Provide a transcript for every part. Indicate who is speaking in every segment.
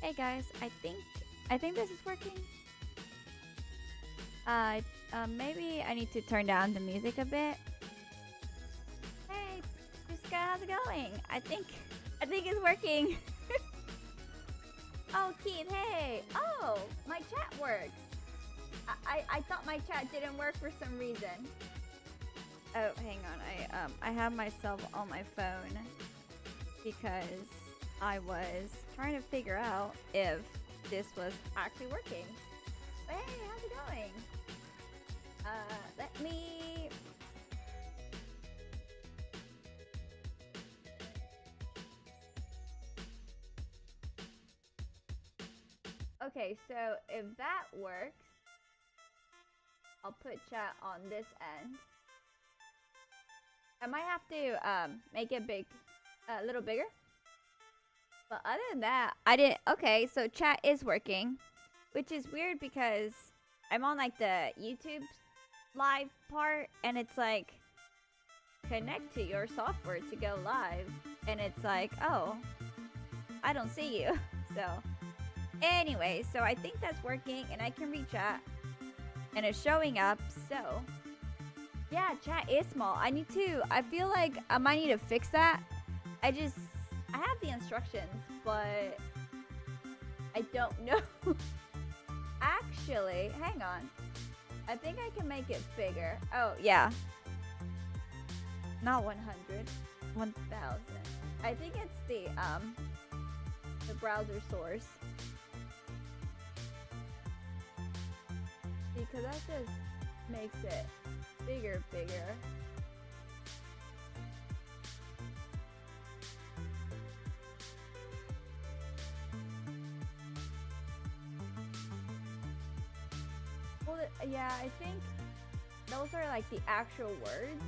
Speaker 1: Hey guys, I think this is working. Maybe I need to turn down the music a bit. Hey, Jessica, how's it going? I think it's working. Oh, Keith, hey. Oh, my chat works. I thought my chat didn't work for some reason. Oh, hang on. I have myself on my phone because I was trying to figure out if this was actually working. But hey, how's it going? Let me... Okay, so if that works, I'll put chat on this end. I might have to make it big, a little bigger. But other than that, I didn't... Okay, so chat is working, which is weird because I'm on like the YouTube live part and it's like connect to your software to go live and it's like, oh, I don't see you. So anyway, so I think that's working and I can read chat and it's showing up. So yeah, chat is small. I feel like I might need to fix that. I have the instructions, but I don't know. Actually, hang on. I think I can make it bigger. Oh, yeah. Not 100. 1000. I think it's the browser source. Because that just makes it bigger. Well, yeah, I think those are like the actual words.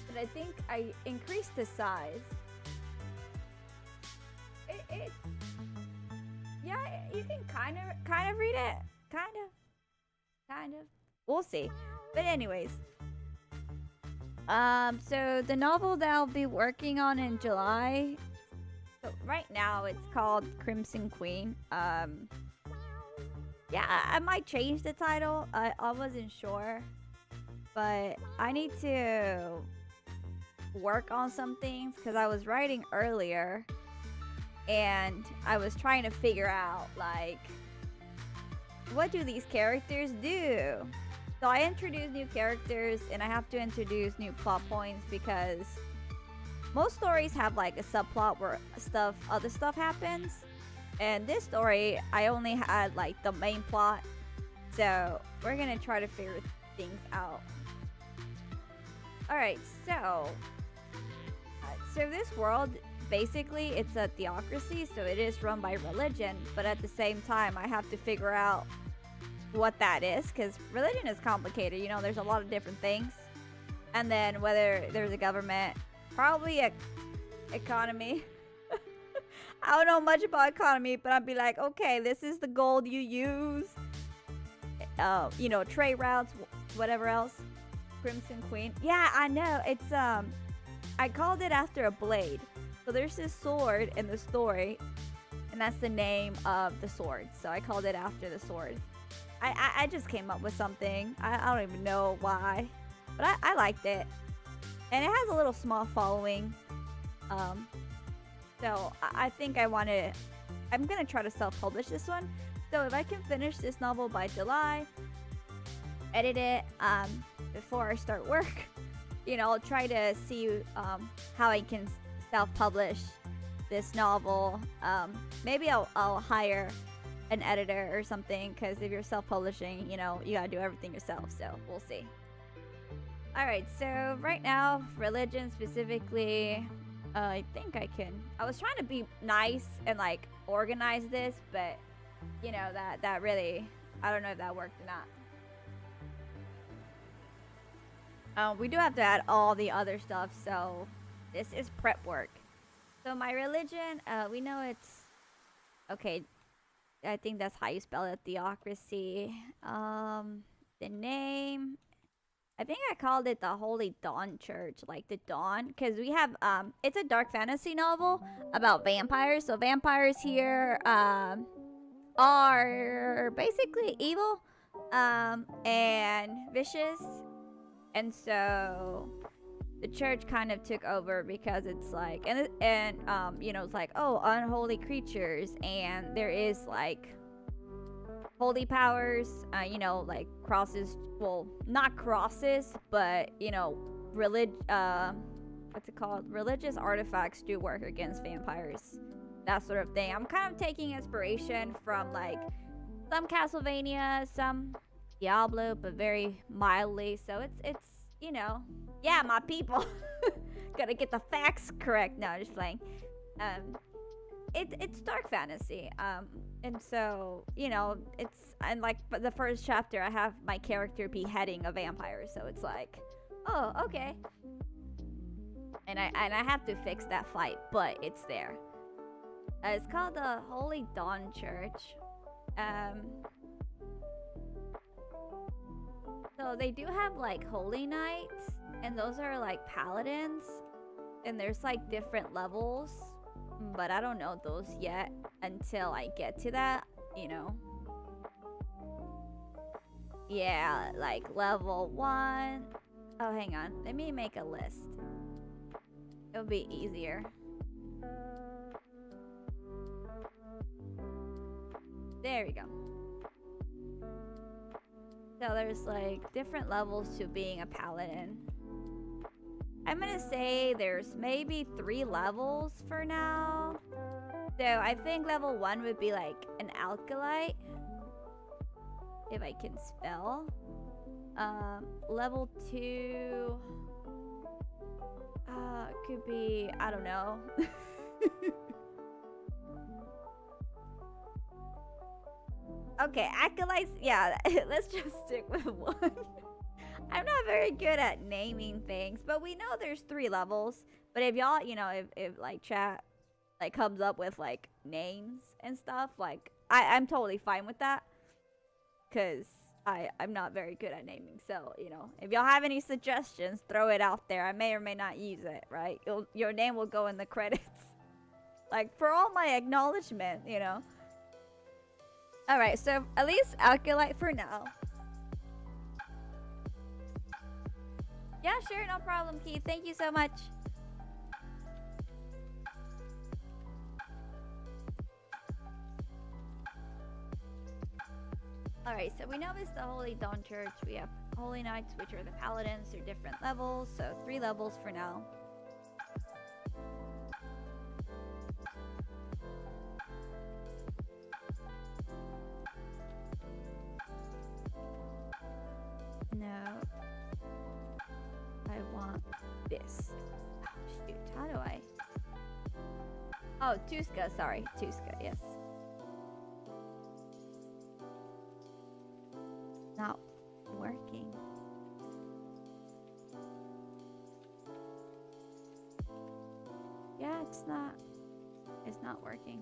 Speaker 1: But I think I increased the size. It's yeah, you can kind of read it. Kind of. We'll see. But anyways, so the novel that I'll be working on in July. So right now it's called Crimson Queen. Yeah, I might change the title. I wasn't sure, but I need to work on some things because I was writing earlier and I was trying to figure out like what do these characters do. So I introduce new characters and I have to introduce new plot points because most stories have like a subplot where other stuff happens. And this story, I only had like the main plot. So we're gonna try to figure things out. Alright, so this world, basically it's a theocracy, so it is run by religion, but at the same time I have to figure out what that is, because religion is complicated, you know, there's a lot of different things. And then whether there's a government, probably a economy. I don't know much about economy, but I'd be like, okay, this is the gold you use. You know, trade routes, whatever else. Crimson Queen. Yeah, I know. It's I called it after a blade. So there's this sword in the story, and that's the name of the sword. So I called it after the sword. I just came up with something. I don't even know why, but I liked it, and it has a little small following. So I think I'm gonna try to self-publish this one. So if I can finish this novel by July, edit it before I start work, you know, I'll try to see how I can self-publish this novel. Maybe I'll hire an editor or something, because if you're self-publishing, you know, you gotta do everything yourself. So we'll see. All right, so right now, religion specifically. I think I can. I was trying to be nice and like organize this, but you know that really, I don't know if that worked or not. We do have to add all the other stuff, so this is prep work. So my religion, we know it's okay. I think that's how you spell it, theocracy. The name, I think I called it the Holy Dawn Church, like the dawn, because we have it's a dark fantasy novel about vampires. So vampires here are basically evil and vicious, and so the church kind of took over because it's like and you know, it's like, oh, unholy creatures, and there is like holy powers, you know, like crosses, well, not crosses, but you know, what's it called, religious artifacts do work against vampires, that sort of thing. I'm kind of taking inspiration from like some Castlevania, some Diablo, but very mildly. So it's you know, yeah, my people. Gotta get the facts correct. No, just playing. It's dark fantasy. And so, you know, it's, and like, but the first chapter I have my character beheading a vampire, so it's like, oh, okay. And I have to fix that fight, but it's there. It's called the Holy Dawn Church. So they do have like holy knights, and those are like paladins, and there's like different levels, but I don't know those yet until I get to that, you know. Yeah, like level 1. Oh, hang on. Let me make a list. It'll be easier. There we go. So there's like different levels to being a paladin. I'm gonna say there's maybe 3 levels for now. So I think level 1 would be like an alkalite, if I can spell. Level 2 could be, I don't know. Okay, acolytes, yeah, let's just stick with 1. I'm not very good at naming things, but we know there's 3 levels. But if y'all, you know, if like chat like comes up with like names and stuff, like I'm totally fine with that, because I'm not very good at naming. So, you know, if y'all have any suggestions, throw it out there. I may or may not use it, right? Your name will go in the credits. Like, for all my acknowledgement, you know. Alright, so at least Alkalite for now. Yeah, sure, no problem, Keith. Thank you so much. Alright, so we know it's the Holy Dawn Church. We have Holy Knights, which are the Paladins. They're different levels, so 3 levels for now. No. I want this. Oh, shoot. How do I? Oh, Tuska. Sorry. Tuska, yes. Not working. Yeah, it's not working.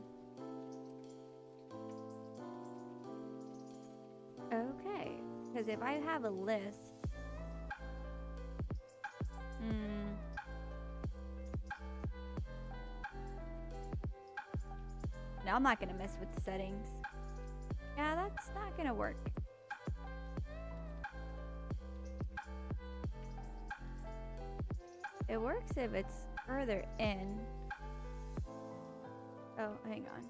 Speaker 1: Okay. Because if I have a list... No, I'm not going to mess with the settings. Yeah, that's not going to work. It works if it's further in. Oh, hang on.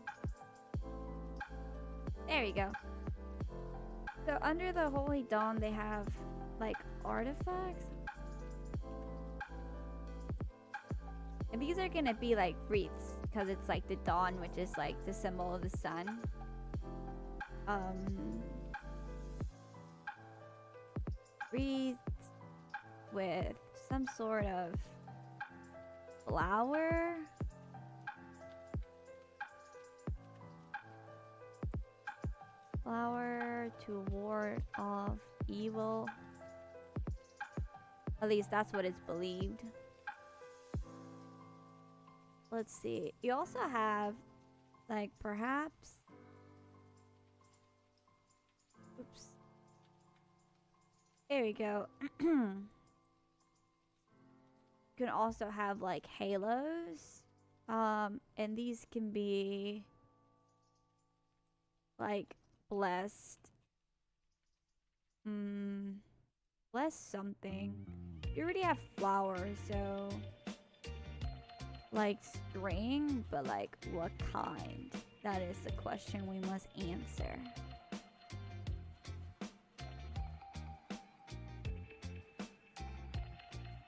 Speaker 1: There you go. So under the Holy Dawn, they have like artifacts. And these are gonna be like wreaths, because it's like the dawn, which is like the symbol of the sun. Wreaths with some sort of flower. Flower to ward off evil. At least that's what it's believed. Let's see. You also have, like, perhaps... Oops. There we go. You can also have like halos. And these can be like blessed. Blessed something. You already have flowers, so like string, but like what kind? That is the question we must answer.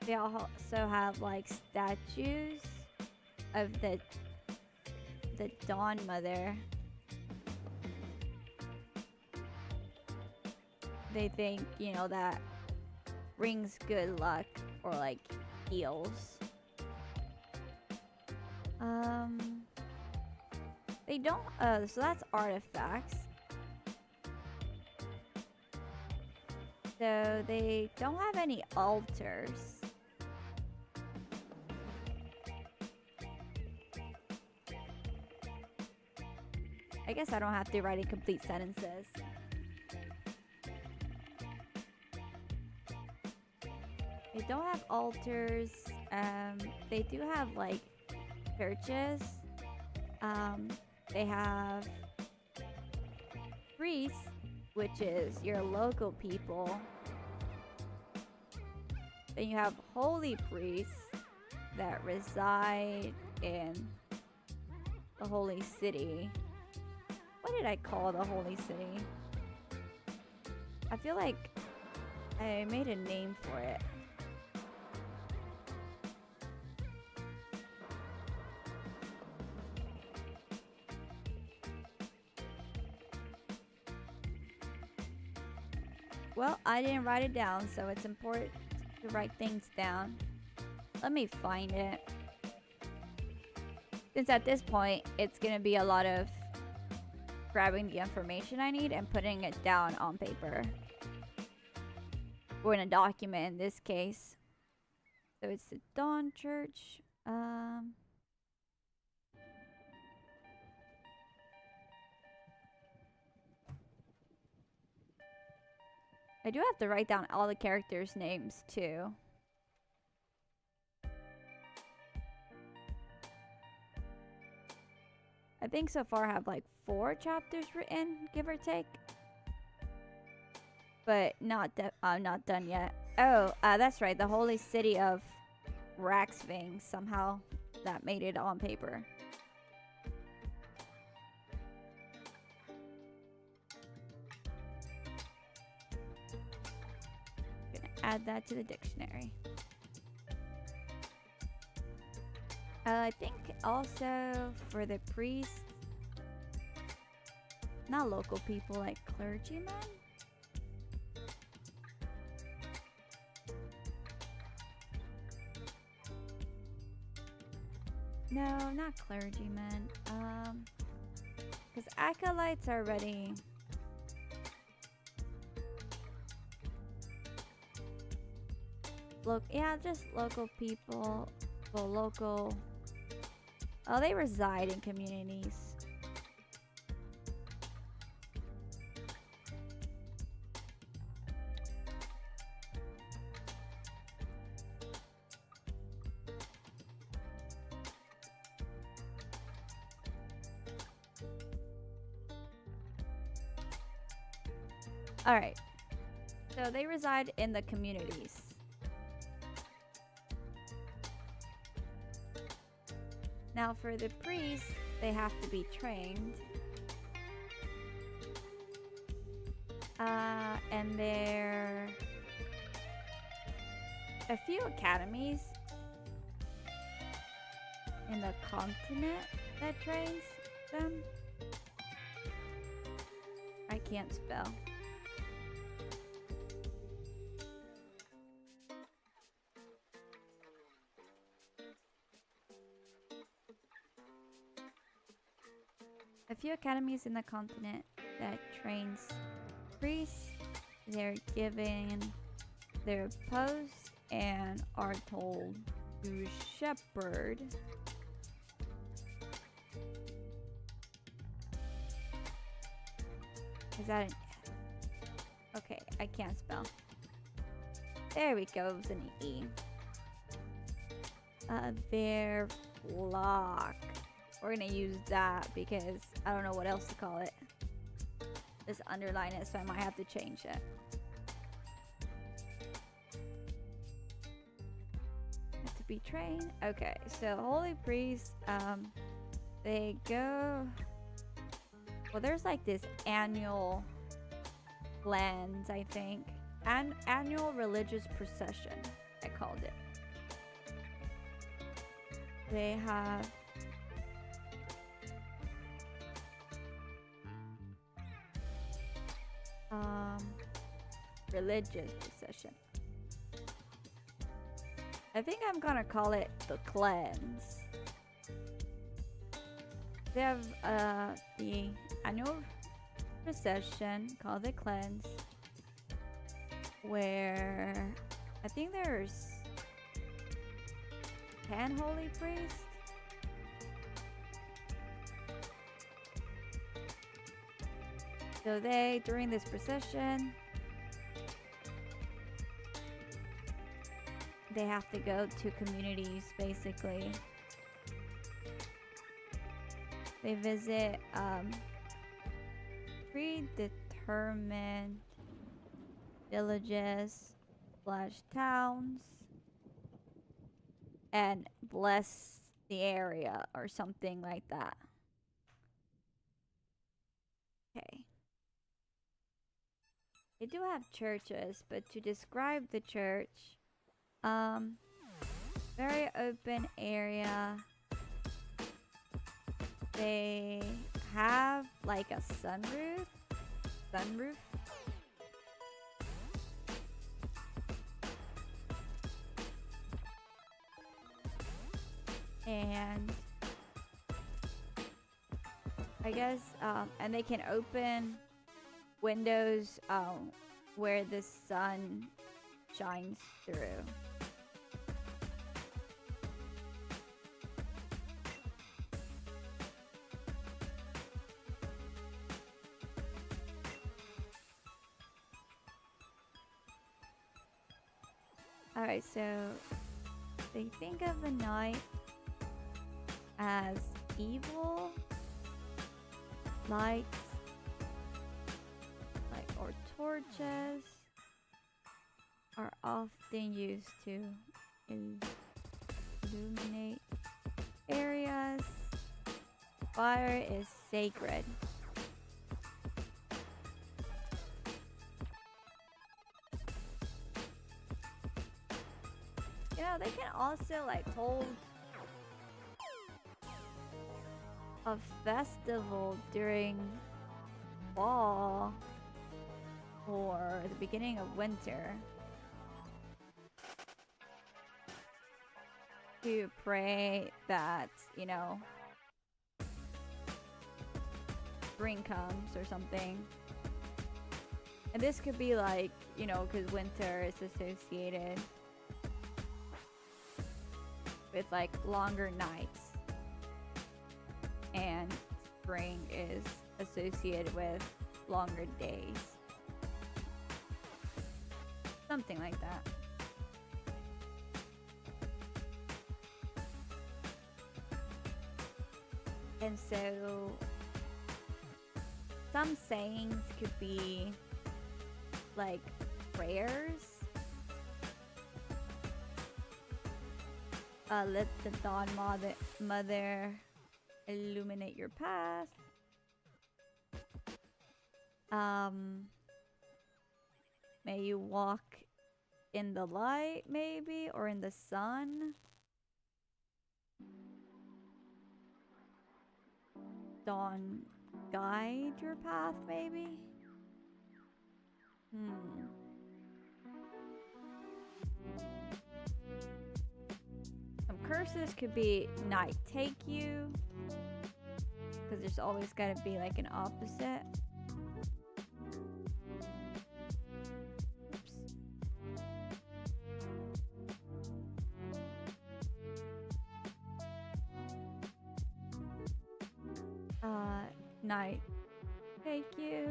Speaker 1: They also have like statues of the Dawn Mother. They think, you know, that brings good luck or like heals. They don't, so that's artifacts. So they don't have any altars. I guess I don't have to write in complete sentences. They don't have altars. They do have like churches. They have priests, which is your local people. Then you have holy priests that reside in the holy city. What did I call the holy city? I feel like I made a name for it. Well, I didn't write it down, so it's important to write things down. Let me find it. Since at this point, it's going to be a lot of grabbing the information I need and putting it down on paper. Or in a document in this case. So it's the Dawn Church. I do have to write down all the characters' names too. I think so far I have like 4 chapters written, give or take. But not done yet. Oh, that's right. The holy city of Raxving. Somehow that made it on paper. Add that to the dictionary. I think also for the priests, not local people, like clergymen. No, not clergymen. Because acolytes are already. Look, yeah, just local people. Well, local. Oh, they reside in communities. All right. So they reside in the communities. Now for the priests, they have to be trained. And there are a few academies in the continent that trains them. I can't spell. A few academies in the continent that trains priests. They're given their posts and are told to shepherd. Is that an... Okay, I can't spell. There we go. It was an E. Their block. We're gonna use that because I don't know what else to call it. Just underline it, so I might have to change it. Have to be trained. Okay, so holy priest, they go. Well, there's like this annual cleanse, I think. Annual religious procession, I called it. They have religious procession. I think I'm gonna call it the cleanse. They have the annual procession called the cleanse, where I think there's 10 holy priests. So they, during this procession, they have to go to communities, basically. They visit predetermined villages / towns and bless the area or something like that. Okay. They do have churches, but to describe the church, very open area. They have like a sunroof. And I guess, and they can open windows where the sun shines through. Alright, so they think of the night as evil. Lights or torches are often used to illuminate areas. Fire is sacred. You know, they can also like hold a festival during fall or the beginning of winter to pray that, you know, spring comes or something. And this could be like, you know, because winter is associated with like longer nights, and spring is associated with longer days. Something like that. And so some sayings could be like prayers. Let the dawn mother illuminate your path. May you walk in the light, maybe, or in the sun. Dawn guide your path, maybe. Some curses could be night take you, because there's always got to be like an opposite. Night take you.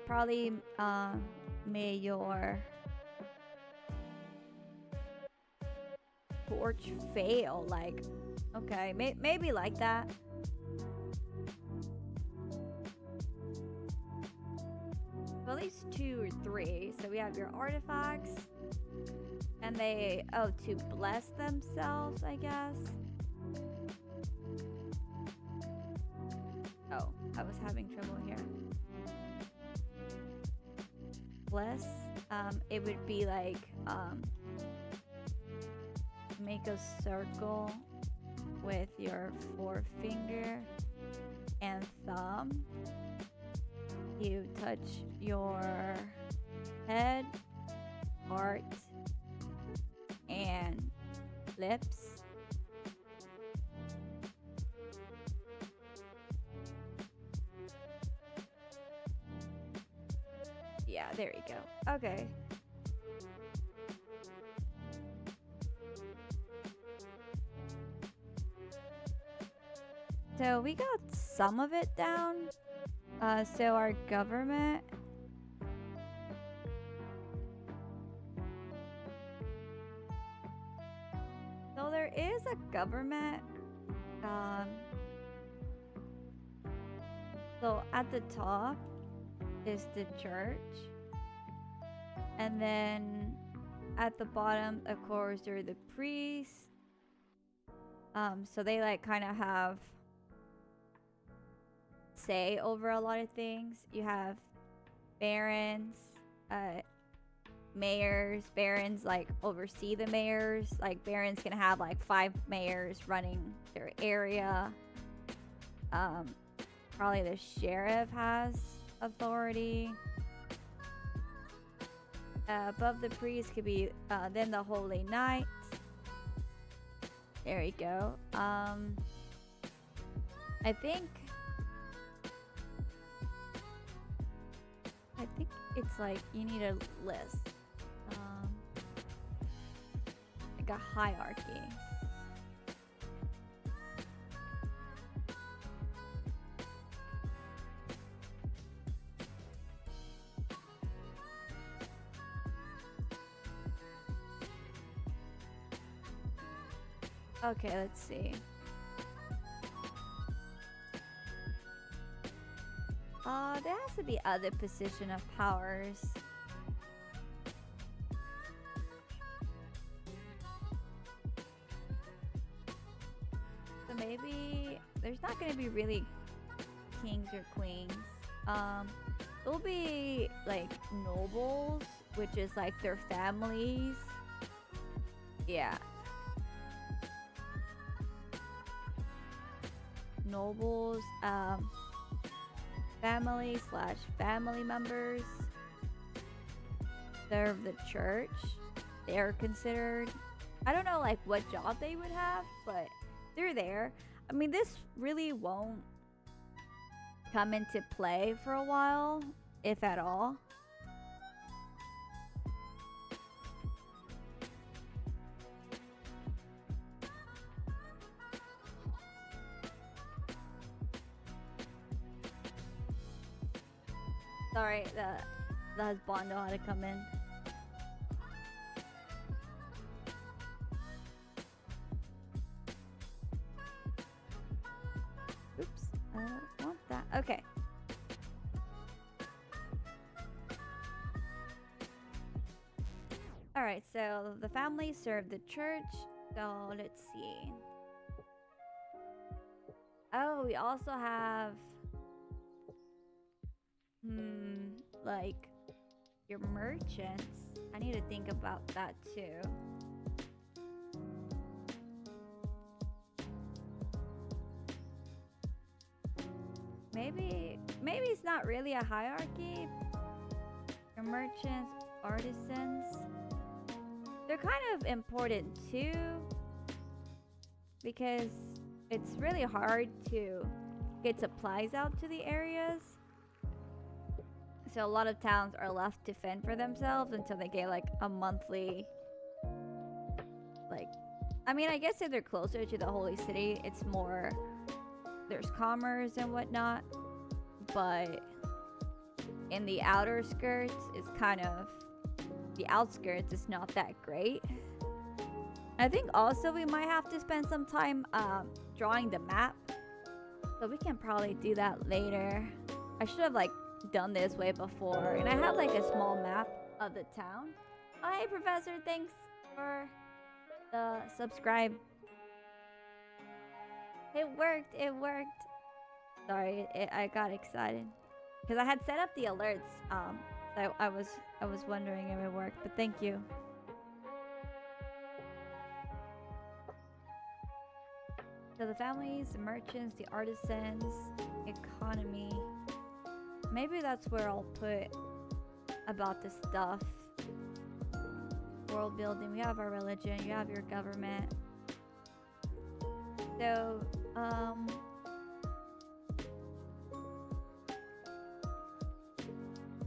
Speaker 1: Probably may your torch fail. Like, okay, maybe like that. Well, at least 2 or 3. So we have your artifacts, and they to bless themselves, I guess. Oh, I was having trouble here. Bless, it would be like, make a circle with your forefinger and thumb. You touch your head, heart, and lips. Yeah, there you go. Okay. So we got some of it down. So our government. So there is a government. So at the top is the church. And then at the bottom, of course, are the priests. So they like kind of have say over a lot of things. You have barons, mayors. Barons like oversee the mayors. Like barons can have like 5 mayors running their area. Probably the sheriff has authority. Above the priest could be then the holy knight. There you go. I think it's like you need a list, like a hierarchy. Okay, let's see. There has to be other position of powers. So maybe there's not going to be really kings or queens. It'll be like nobles, which is like their families. Yeah. Nobles, family members serve the church. They're considered, I don't know like what job they would have, but they're there. I mean, this really won't come into play for a while, if at all. Sorry, the husband know how to come in. Oops, I don't want that. Okay. Alright, so the family serve the church. So let's see. Oh, we also have like your merchants. I need to think about that too. Maybe it's not really a hierarchy. Your merchants, artisans, they're kind of important too, because it's really hard to get supplies out to the areas. So a lot of towns are left to fend for themselves until they get like a monthly, like, I mean, I guess if they're closer to the holy city, it's more, there's commerce and whatnot, but in the outer skirts is kind of, the outskirts is not that great. I think also we might have to spend some time drawing the map, so we can probably do that later. I should have like done this way before, and I have like a small map of the town. Oh hey Professor, thanks for the subscribe. It worked, it worked. Sorry, I got excited because I had set up the alerts. So I was wondering if it worked, but thank you. So the families, the merchants, the artisans, economy. Maybe that's where I'll put about the stuff. World building, we have our religion, you have your government. So,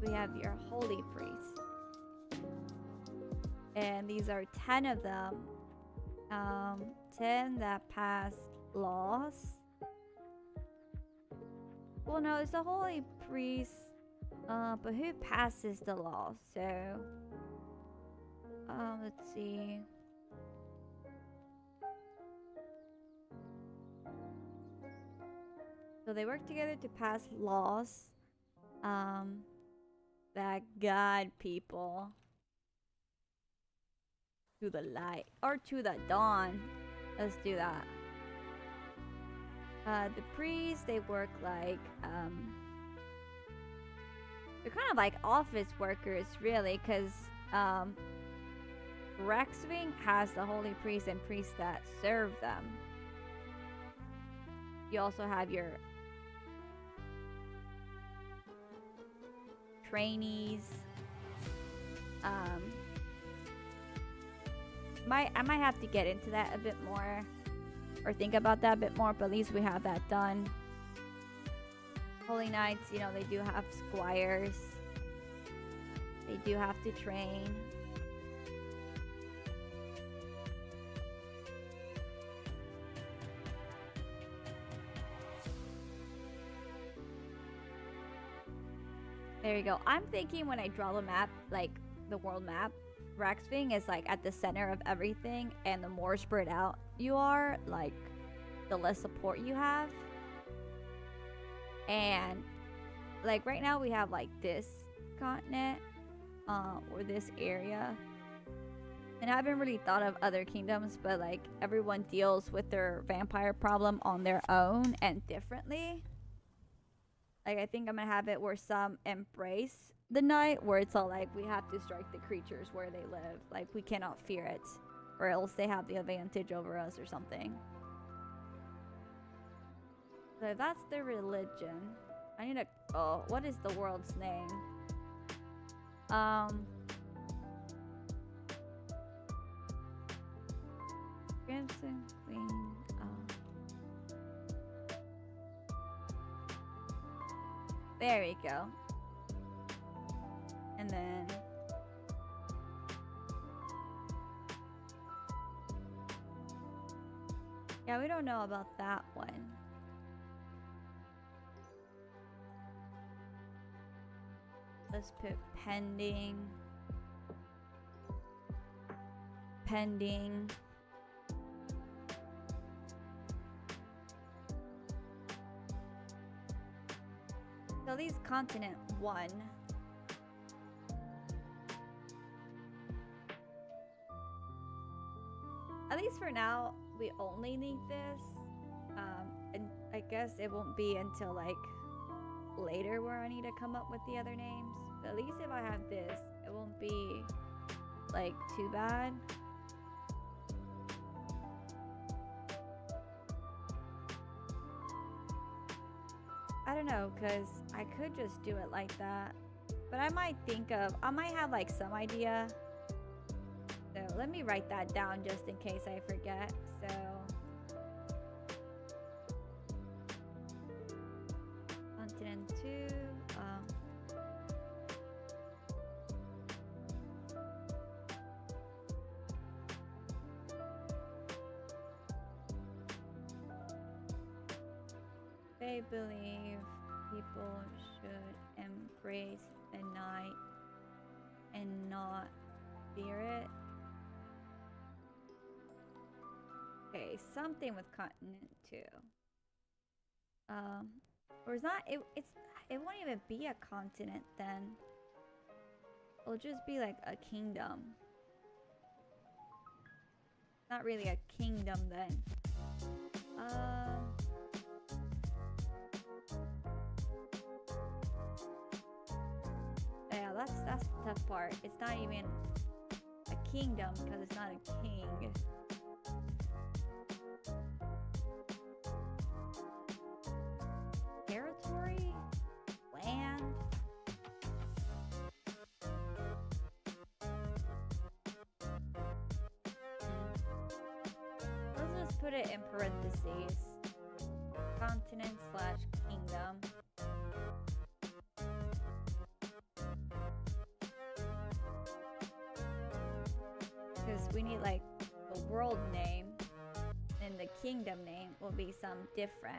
Speaker 1: we have your holy priest. And these are 10 of them. 10 that passed laws. Well, no, it's the holy priest. But who passes the law? So, let's see. So they work together to pass laws that guide people to the light or to the dawn. Let's do that. The priests, they work like they're kind of like office workers, really, because Rexwing has the holy priests and priests that serve them. You also have your trainees. I might have to get into that a bit more, or think about that a bit more, but at least we have that done. Holy Knights, you know, they do have squires. They do have to train. There you go. I'm thinking when I draw the map, like the world map, Rexwing is like at the center of everything, and the more spread out you are, like the less support you have. And like right now we have like this continent or this area, and I haven't really thought of other kingdoms, but like everyone deals with their vampire problem on their own and differently. Like I think I'm gonna have it where some embrace the night, where it's all like we have to strike the creatures where they live, like we cannot fear it, or else they have the advantage over us or something. So that's the religion. I need a, oh, what is the world's name? Crimson Queen. There we go. And then yeah, we don't know about that one. Let's put pending. Pending. So these continent 1. At least for now, we only need this. And I guess it won't be until like later where I need to come up with the other names. But at least if I have this, it won't be like too bad. I don't know, because I could just do it like that. But I might have like some idea. So let me write that down just in case I forget. So continent 2. They believe people should embrace Spirit. Okay, something with continent too. Or it's not. It won't even be a continent then. It'll just be like a kingdom. Not really a kingdom then. Yeah, that's the tough part. It's not even a kingdom because it's not a king. Territory? Land? Let's just put it in parentheses. Continent / kingdom. Because we need like the world name, and the kingdom name will be some different.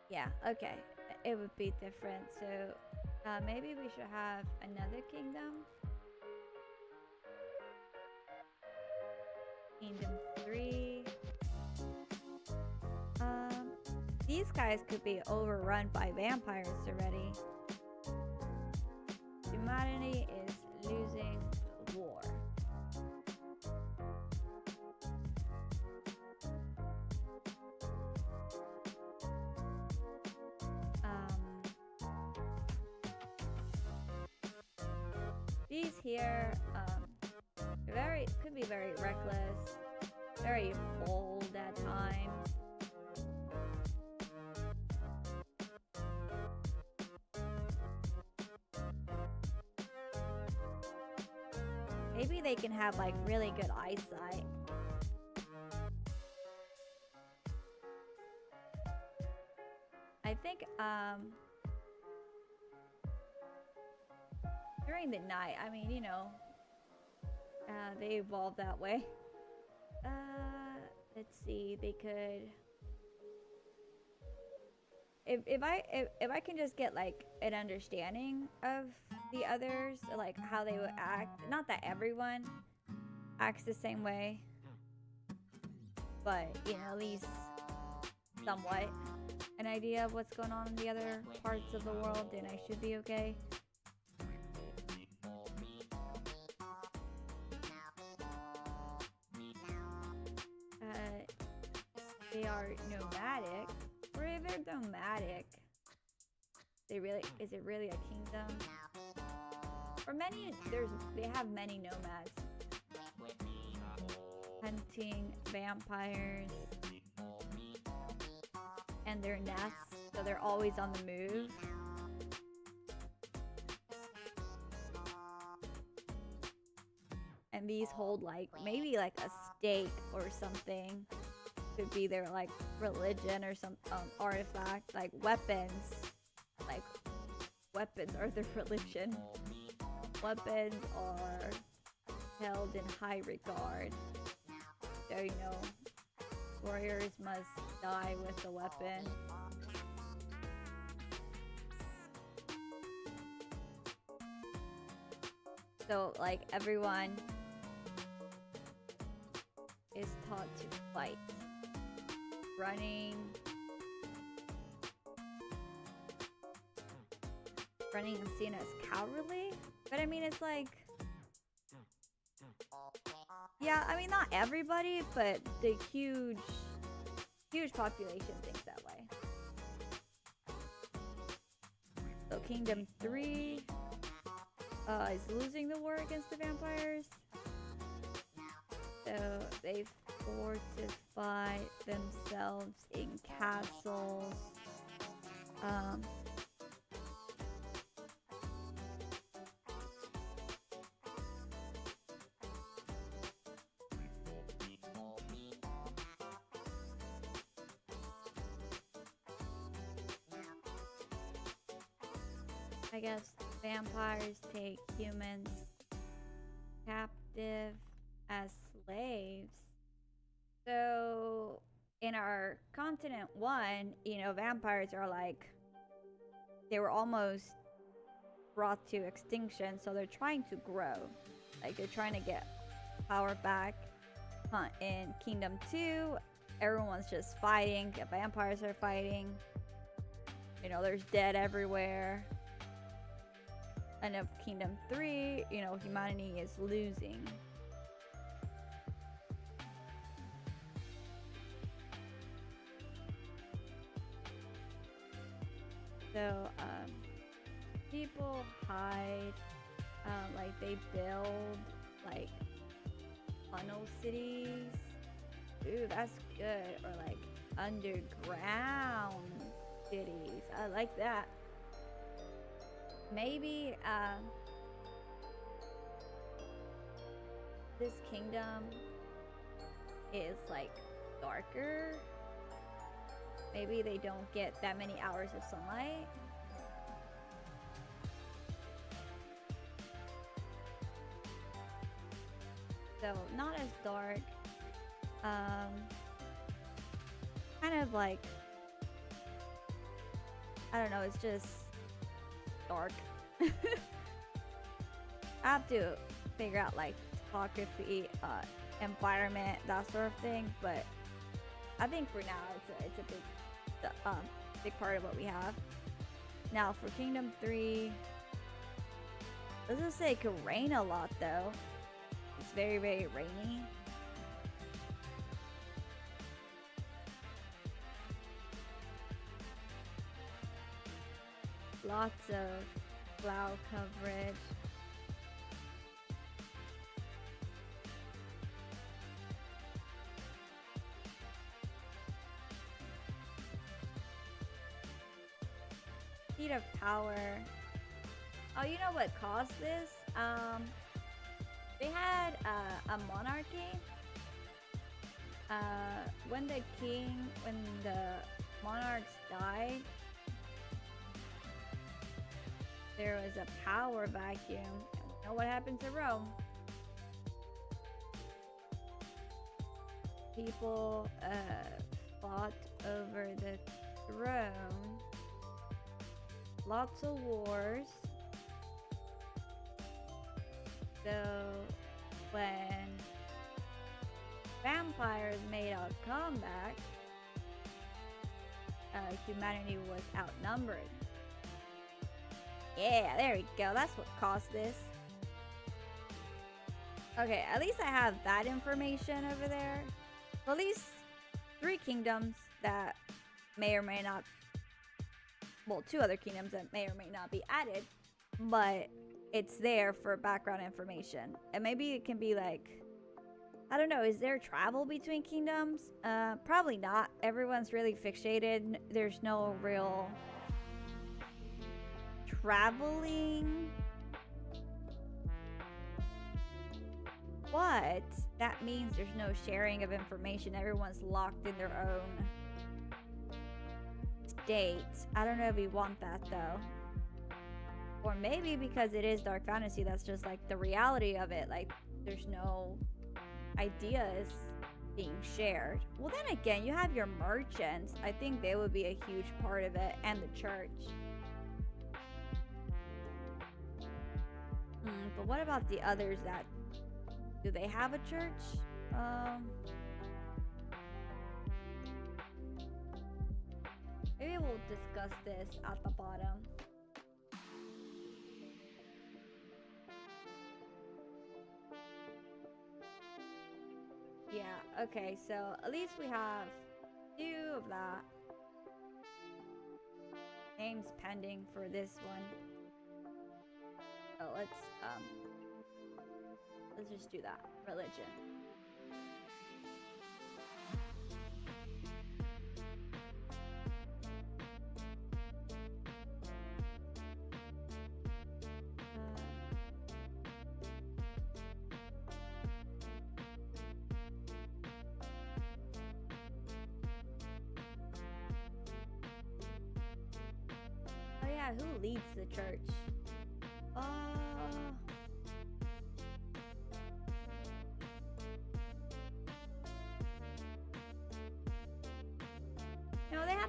Speaker 1: Yeah, okay. It would be different. So maybe we should have another kingdom. Kingdom 3. These guys could be overrun by vampires already. Humanity is losing the war. These here could be very reckless, very bold at times. Maybe they can have like really good eyesight. I think during the night, I mean, you know, they evolved that way. Let's see, they could. If I can just get like an understanding of the others, like how they would act. Not that everyone acts the same way, but you know, at least somewhat an idea of what's going on in the other parts of the world, then I should be okay. They are nomadic. Or if they're nomadic, is it really a kingdom? Or they have many nomads. Hunting vampires and their nests, so they're always on the move. And these hold like maybe like a stake or something. Could be their like religion or some artifact, like weapons. Like weapons are their religion. Weapons are held in high regard. So you know, warriors must die with the weapon. So like everyone is taught to fight. Running is seen as cowardly, but I mean, it's like, yeah, I mean, not everybody, but the huge population thinks that way. So Kingdom 3 is losing the war against the vampires. So they fortify themselves in castles. I guess vampires take humans captive as slaves. So in our continent 1, vampires are like, they were almost brought to extinction, so they're trying to grow. Like, they're trying to get power back. In Kingdom 2, everyone's just fighting. The vampires are fighting. There's dead everywhere. And of Kingdom 3, humanity is losing. So, people hide, like they build, like, tunnel cities. Ooh, that's good. Or like underground cities. I like that. Maybe, this kingdom is like darker. Maybe they don't get that many hours of sunlight. So not as dark. Kind of like, I don't know, it's just dark. I have to figure out like topography, environment, that sort of thing, but I think for now it's a big part of what we have. Now for Kingdom 3, let's just say it could rain a lot though. It's very, very rainy. Lots of cloud coverage. Seat of power. Oh, you know what caused this? They had a monarchy. When the monarchs died, there was a power vacuum. You know what happened to Rome? People fought over the throne. Lots of wars. So when vampires made a comeback, humanity was outnumbered. Yeah, there we go. That's what caused this. Okay, at least I have that information over there. Well, at least 3 kingdoms that may or may not... Well, 2 other kingdoms that may or may not be added. But it's there for background information. And maybe it can be like... I don't know, is there travel between kingdoms? Probably not. Everyone's really fixated. There's no real... traveling, but that means there's no sharing of information. Everyone's locked in their own state. I don't know if we want that though. Or maybe because it is dark fantasy, that's just like the reality of it. Like there's no ideas being shared. Well, then again, you have your merchants. I think they would be a huge part of it, and the church. But what about the others that... Do they have a church? Maybe we'll discuss this at the bottom. Yeah, okay, so at least we have 2 of that. Names pending for this one. Oh, let's just do that. Religion. Oh yeah, who leads the church?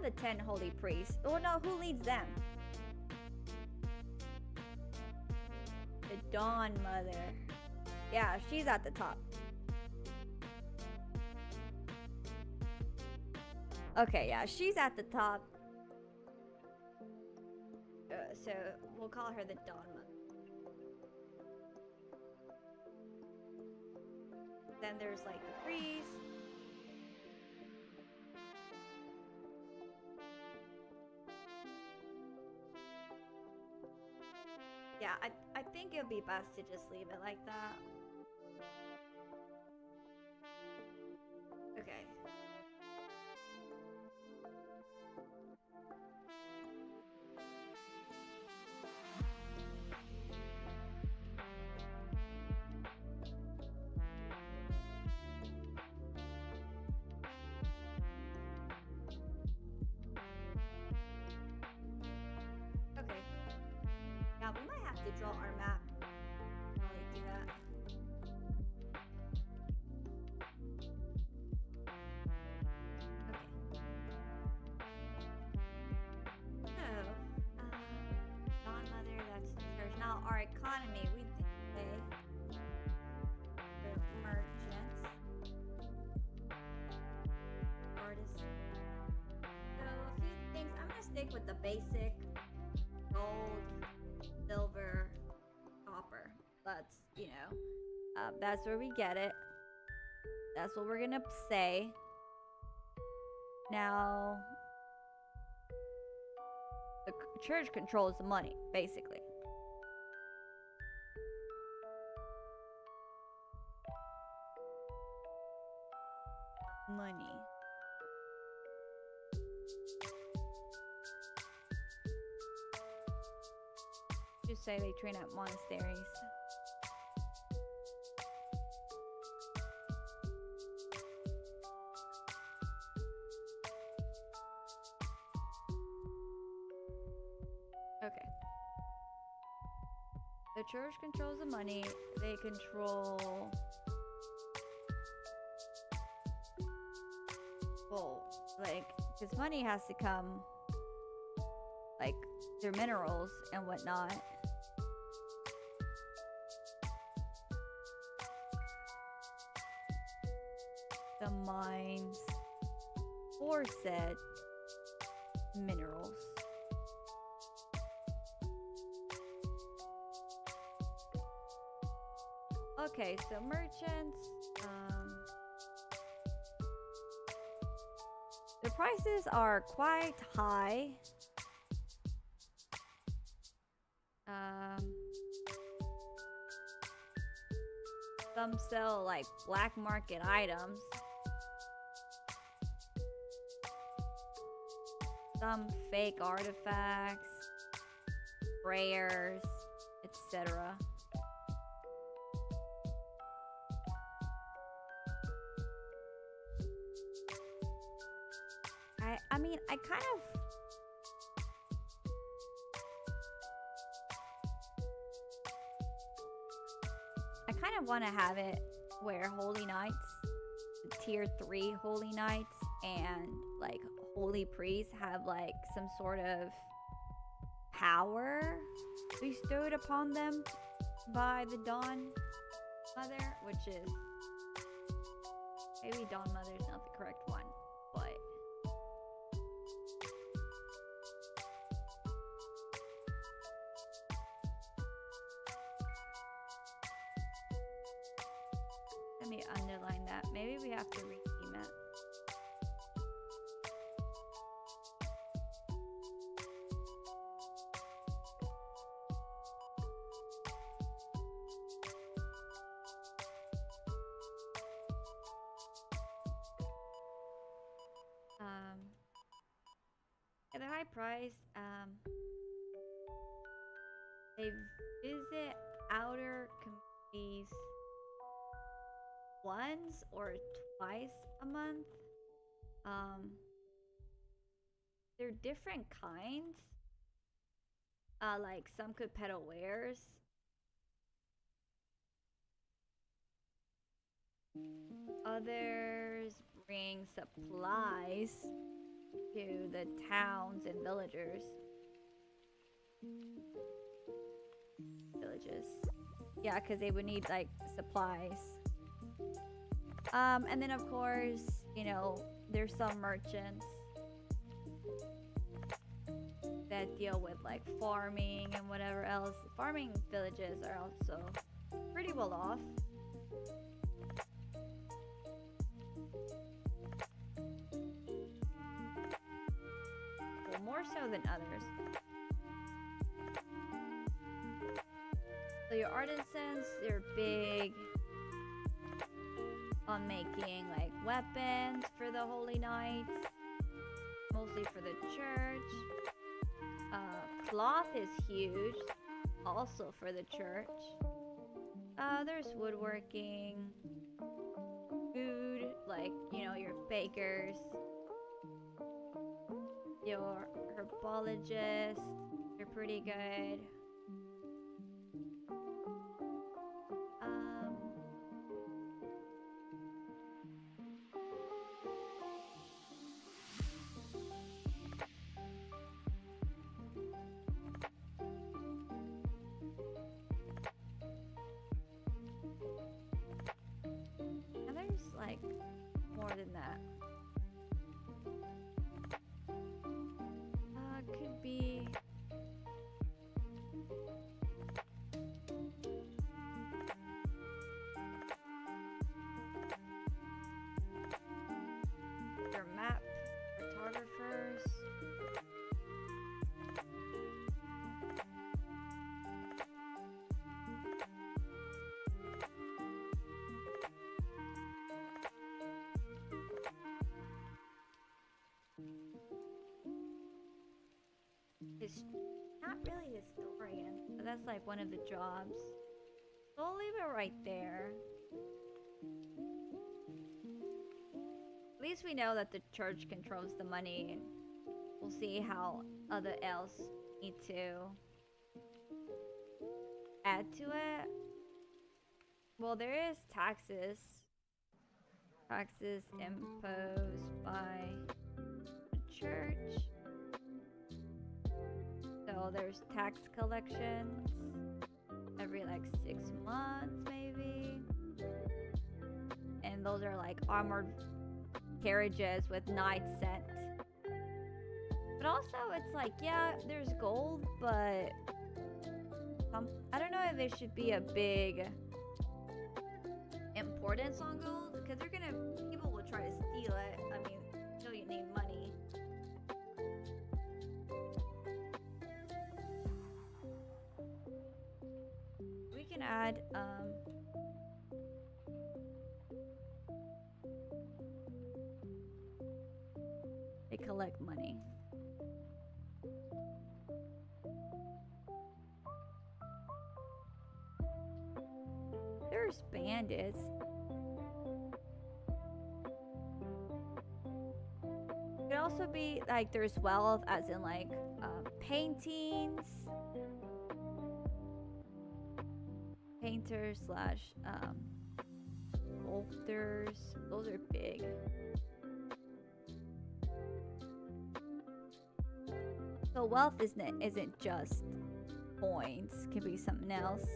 Speaker 1: have the 10 holy priests. Oh no, who leads them? The Dawn Mother. Yeah, she's at the top. Okay, yeah, she's at the top. So we'll call her the Dawn Mother. Then there's like the priest. Yeah, I think it'll be best to just leave it like that. Okay. Okay. Yeah, we might have to draw our map while we do that. Okay. So, Dawn Mother, that's the church. Now, our economy, we did say the merchants, artists. So, a few things. I'm gonna stick with the basic gold, silver, copper. That's, you know, that's where we get it. That's what we're gonna say. Now, the church controls the money, basically. Money. Just say they train at monasteries. Okay. The church controls the money. They control... Well, like, because money has to come, like, through minerals and whatnot. The mines for said minerals. Okay, so merchants, the prices are quite high. Some sell like black market items. Some fake artifacts, prayers, etc. I mean, I kind of want to have it where Holy Knights, tier 3 Holy Knights, and like Holy Priests have like some sort of power bestowed upon them by the Dawn Mother, which is, maybe Dawn Mother is not the correct one, but let me underline that. Maybe we have to rename it. At a high price, they visit outer communities once or twice a month. They're different kinds. Like some could peddle wares. Others bring supplies to the towns and villages. Yeah, because they would need like supplies. And then of course, you know, there's some merchants that deal with like farming and whatever else. Farming villages are also pretty well off. Well, more so than others. So your artisans, they're big on making like weapons for the holy nights, mostly for the church. Cloth is huge, also for the church. There's woodworking, food, like, you know, your bakers, your herbologists, they're pretty good. And there's like more than that. Could be your map photographers. Not really historian, but that's like one of the jobs. So I'll leave it right there. At least we know that the church controls the money, and we'll see how other else need to add to it. Well, there is taxes. Taxes imposed by the church. So there's tax collections every like 6 months maybe. And those are like armored carriages with knights sent. But also it's like, yeah, there's gold, but I don't know if there should be a big importance on gold, because people will try to steal it. I mean, still you need money. We can add they collect money. There's bandits. It could also be like there's wealth, as in like paintings, painters slash sculptors. Those are big. So wealth isn't just coins. Could be something else.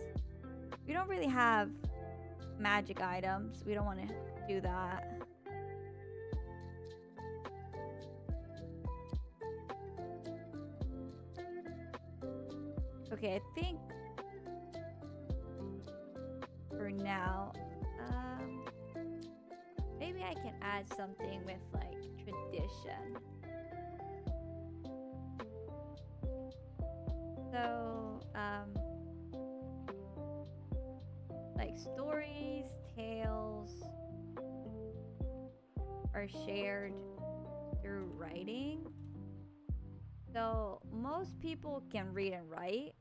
Speaker 1: We don't really have magic items. We don't want to do that. Okay, I think for now, maybe I can add something with like tradition. So, like stories, tales are shared through writing. So most people can read and write.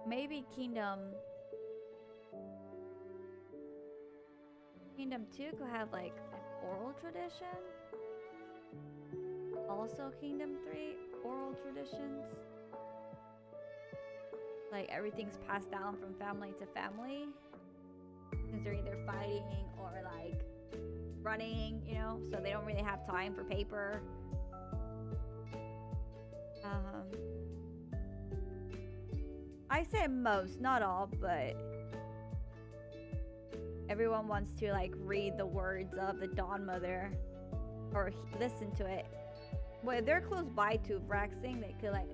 Speaker 1: Maybe Kingdom 2 could have like an oral tradition. Also Kingdom 3, oral traditions. Like everything's passed down from family to family. because they're either fighting or like running, you know, so they don't really have time for paper. I said most, not all, but everyone wants to like read the words of the Dawn Mother or listen to it. Well, if they're close by to Vraxing, they could like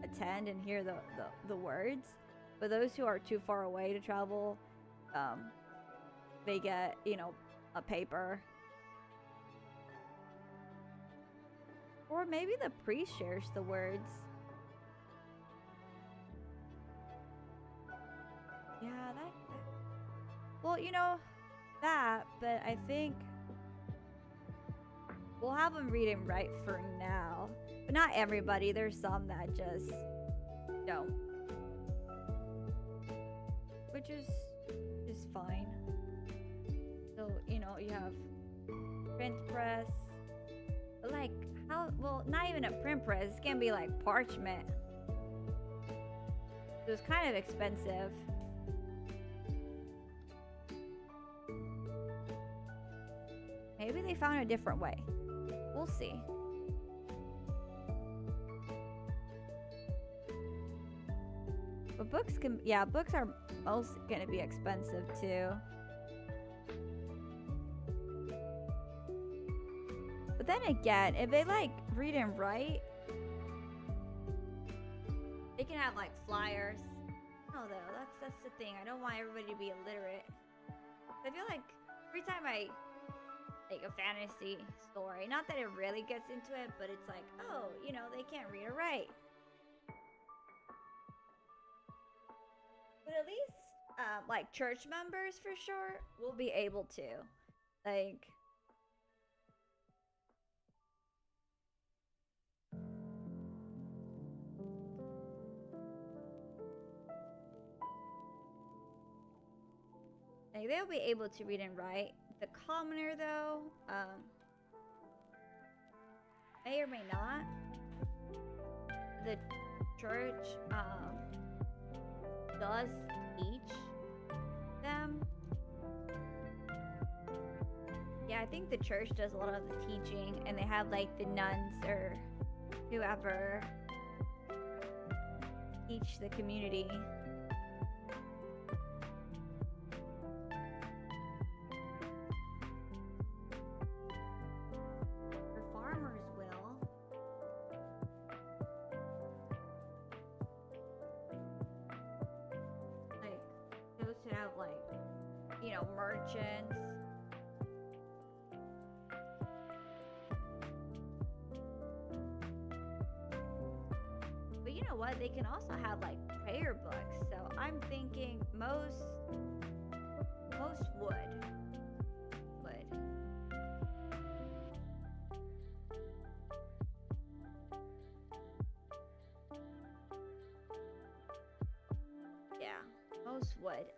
Speaker 1: attend and hear the words. But those who are too far away to travel, they get, you know, a paper. Or maybe the priest shares the words. Yeah, that well, you know, that, but I think we'll have them read and write for now. But not everybody. There's some that just don't. Which is fine. So, you know, you have print press. But like, how, well, not even a print press. It's gonna be like parchment. So it's kind of expensive. Maybe they found a different way. We'll see. But books can, yeah, books are most gonna be expensive too. But then again, if they like read and write, they can have like flyers. Oh, though, that's the thing. I don't want everybody to be illiterate. I feel like every time I like a fantasy story, not that it really gets into it, but it's like, oh, you know, they can't read or write. But at least, like church members for sure will be able to, like. Like, they'll be able to read and write. The commoner, though, may or may not. The church, does teach them. Yeah, I think the church does a lot of the teaching, and they have, like, the nuns or whoever teach the community. Merchants. But you know what? They can also have like prayer books. So I'm thinking most would. Yeah, most would.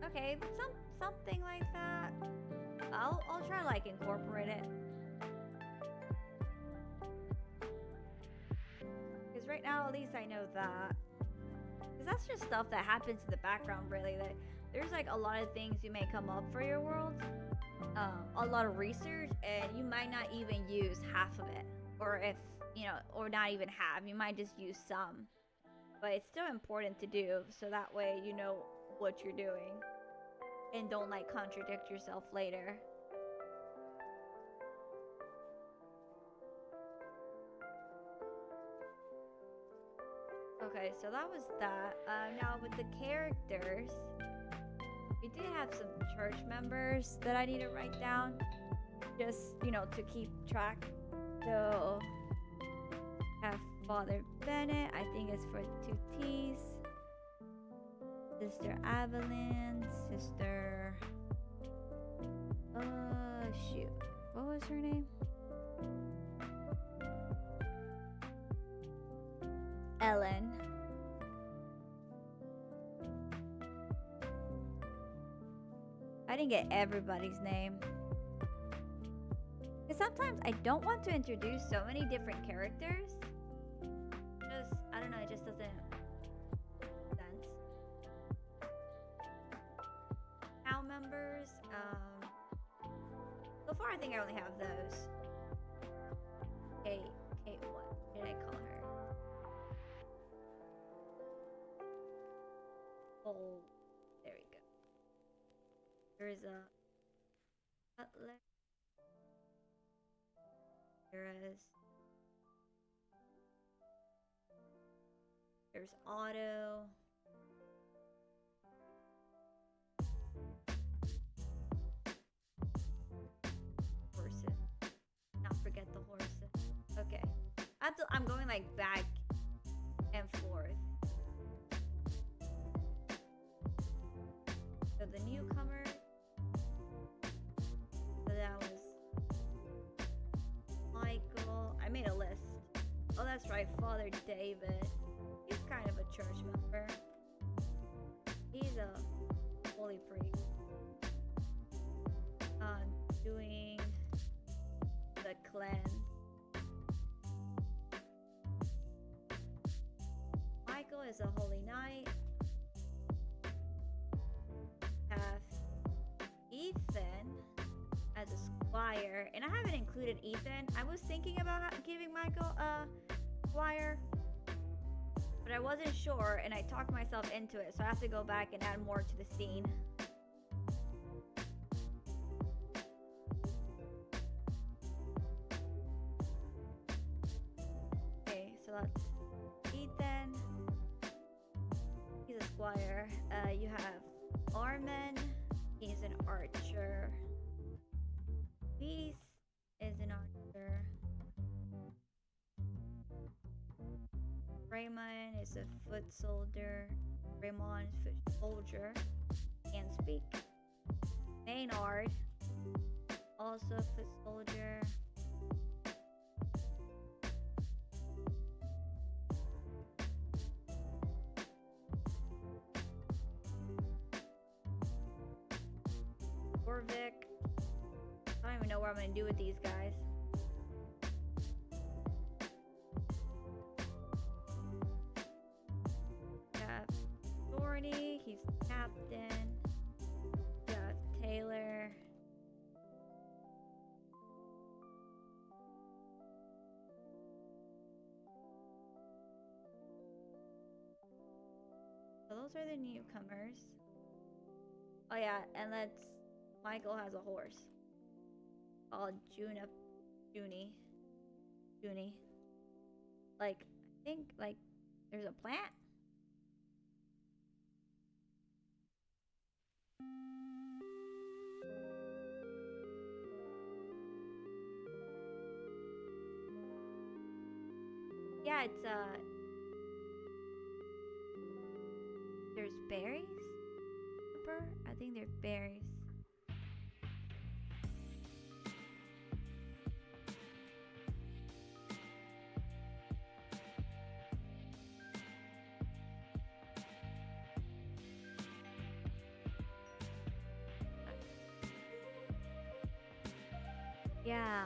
Speaker 1: Okay, something like that. I'll try to like incorporate it. Because right now, at least I know that. Because that's just stuff that happens in the background, really. That there's like a lot of things you may come up for your world. A lot of research, and you might not even use half of it. Or if, you know, or not even half. You might just use some. But it's still important to do, so that way you know what you're doing. And don't like contradict yourself later. Okay, so that was that. Now with the characters, we did have some church members that I need to write down. Just, you know, to keep track. So, have Father Bennett, I think it's for 2 T's. Sister Evelyn, Sister, shoot, what was her name? Ellen. I didn't get everybody's name. Sometimes I don't want to introduce so many different characters. Just, I don't know, it just doesn't make sense. How members, so far I think I only have those. Kate, what did I call her? Oh, there we go. There's a Butler. There's Otto. Horses. Not forget the horses. Okay. I'm going like back and forth. So the newcomer. So that was Michael. I made a list. Oh, that's right, Father David. He's kind of a church member. He's a holy priest. Doing the cleanse. Michael is a holy knight. Have Ethan as a squire, and I haven't included Ethan. I was thinking about giving Michael a squire, but I wasn't sure, and I talked myself into it, so I have to go back and add more to the scene. Okay, so that's Ethan. He's a squire. You have Armin. He's an archer. Beast is an archer. Raymond is a foot soldier. Raymond is foot soldier. Can't speak. Maynard, also a foot soldier. Orvik. I don't even know what I'm gonna do with these guys. Got Thorny, he's captain. Got Taylor. So those are the newcomers. Oh yeah, and Michael has a horse called Junie. Like, I think, like, there's a plant. Yeah, it's, there's berries? I think they're berries. Yeah.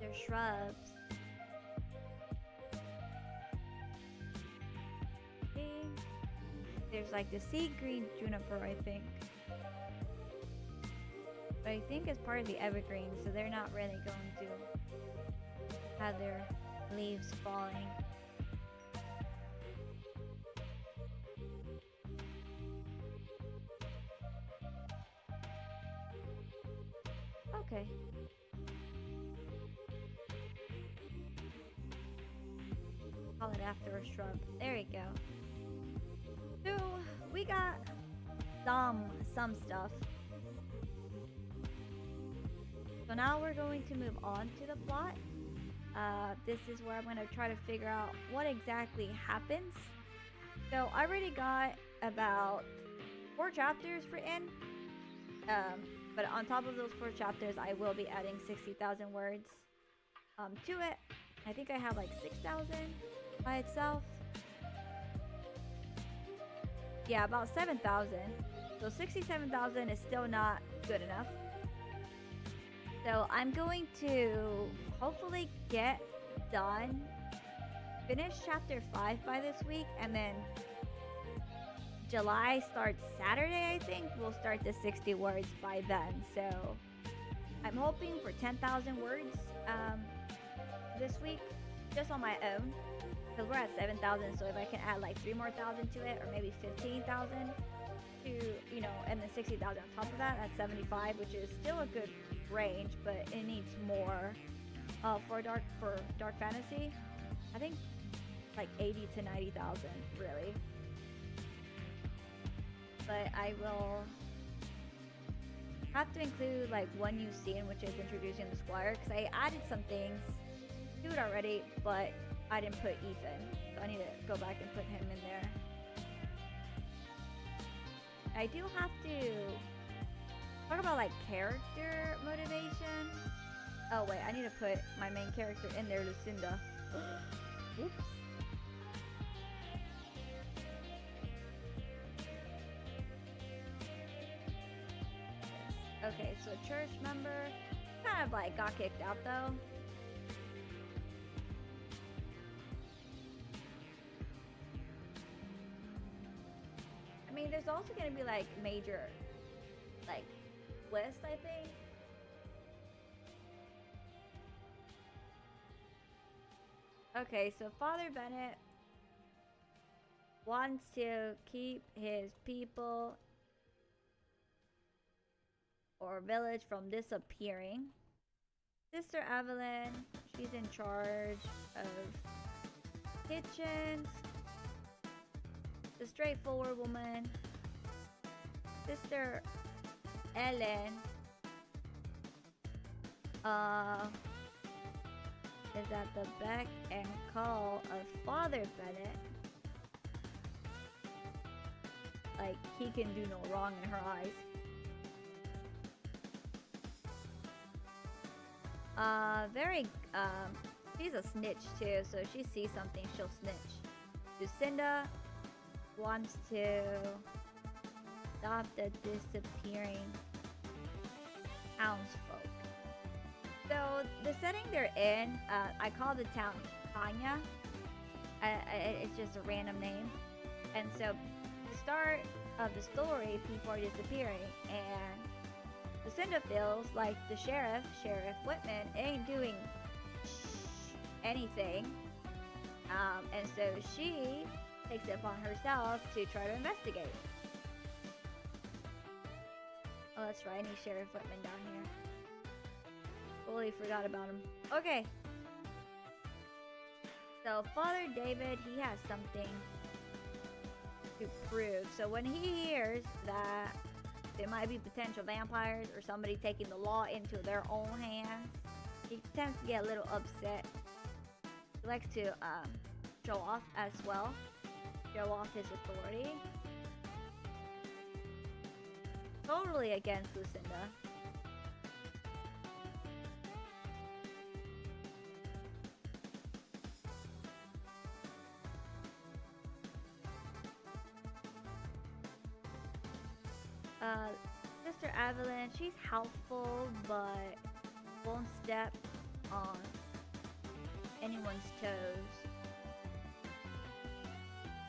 Speaker 1: They're shrubs. Okay. There's like the sea green juniper, I think. But I think it's part of the evergreen, so they're not really going to have their leaves falling. Okay. Call it after a shrub. There you go. So we got some stuff. So now we're going to move on to the plot. This is where I'm going to try to figure out what exactly happens. So I already got about 4 chapters written. But on top of those 4 chapters, I will be adding 60,000 words to it. I think I have like 6,000 by itself. Yeah, about 7,000. So 67,000 is still not good enough. So I'm going to hopefully get done, finish chapter 5 by this week, and then July starts Saturday, I think. We'll start the 60 words by then. So I'm hoping for 10,000 words this week, just on my own, because we're at 7,000. So if I can add like 3 more thousand to it, or maybe 15,000 to, you know, and then 60,000 on top of that, that's 75, which is still a good range, but it needs more for dark fantasy. I think like 80 to 90,000, really. But I will have to include like one new scene, which is introducing the squire, because I added some things to it already, but I didn't put Ethan, so I need to go back and put him in there. I do have to talk about like character motivation. Oh wait, I need to put my main character in there, Lucinda. Oops. Okay, so church member kind of like got kicked out though. I mean, there's also gonna be like major like list, I think. Okay, so Father Bennett wants to keep his people or village from disappearing. Sister Evelyn, she's in charge of kitchens. The straightforward woman. Sister Ellen is at the beck and call of Father Bennett. Like, he can do no wrong in her eyes. She's a snitch too, so if she sees something, she'll snitch. Lucinda wants to stop the disappearing townsfolk. So the setting they're in, I call the town Tanya. It's just a random name. And so the start of the story, people are disappearing, and Lucinda feels like the Sheriff Whitman, ain't doing anything. And so she takes it upon herself to try to investigate. Oh, that's right, I need Sheriff Whitman down here. Totally forgot about him. Okay. So Father David, he has something to prove. So when he hears that there might be potential vampires or somebody taking the law into their own hands, he tends to get a little upset. He likes to show off as well. Show off his authority. Totally against Lucinda. Sister Evelyn, she's helpful, but won't step on anyone's toes,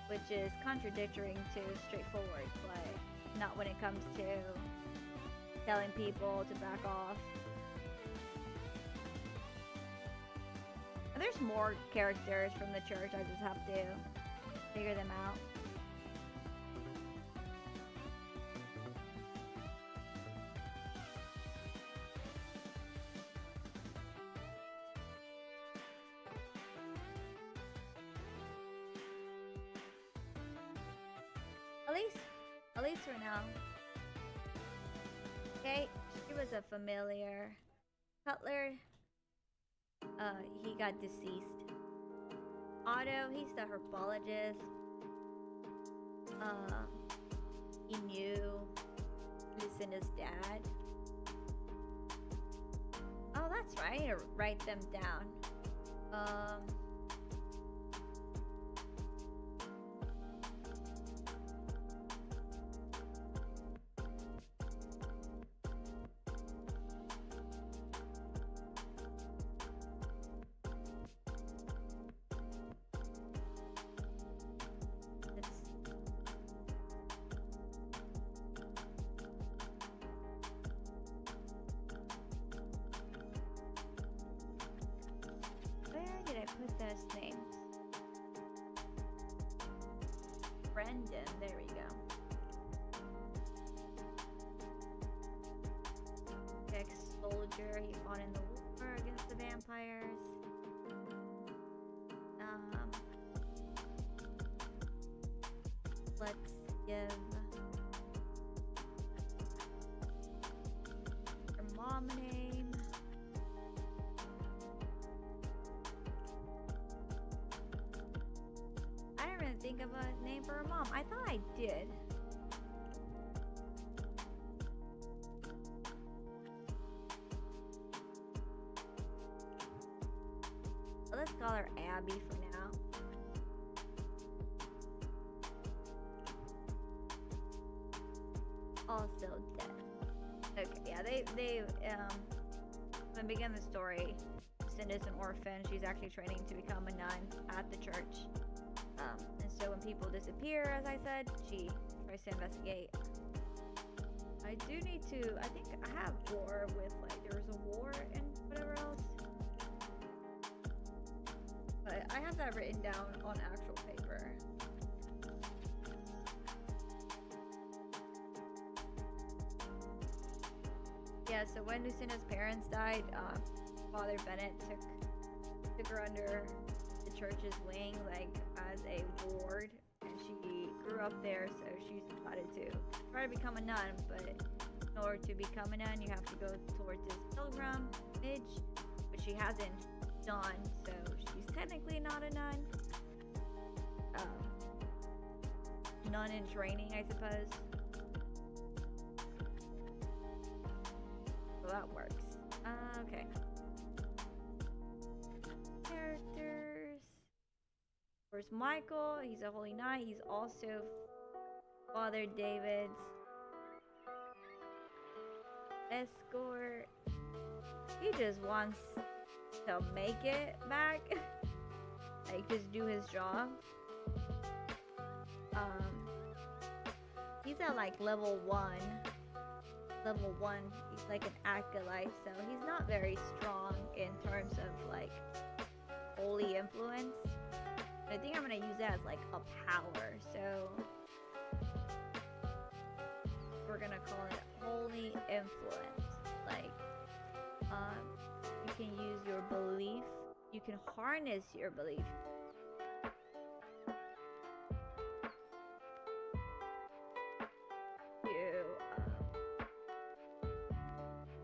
Speaker 1: which is contradictory to straightforward, but not when it comes to telling people to back off. And there's more characters from the church, I just have to figure them out. At least for now. Okay, she was a familiar. Cutler, he got deceased. Otto, he's the herbologist. He knew Lucinda's dad. Oh, that's right, I need to write them down. famous names. Brendan, there we go. Ex-soldier, he fought in the war against the vampires. Let's give her mom a name. I didn't really think of a name for her mom. I thought I did. Let's call her Abby for now. Also dead. Okay, yeah, when we begin the story, Lucinda's an orphan. She's actually training to become a nun at the church. And so when people disappear, as I said, she tries to investigate. I do need to, I think I have war with, like, there was a war and whatever else. But I have that written down on actual paper. Yeah, so when Lucinda's parents died, Father Bennett took her under the church's wing, like, as a ward, and she grew up there, so she decided to try to become a nun, but in order to become a nun, you have to go towards this pilgrimage, which she hasn't done, so she's technically not a nun. Nun in training, I suppose. So that works. Okay. Characters. Where's Michael? He's a holy knight. He's also Father David's escort. He just wants to make it back. Like, just do his job. He's at, like, level 1. Level 1, he's like an acolyte, so he's not very strong in terms of, like, holy influence. I think I'm gonna use that as, like, a power, so we're gonna call it holy influence. Like, you can use your belief, you can harness your belief.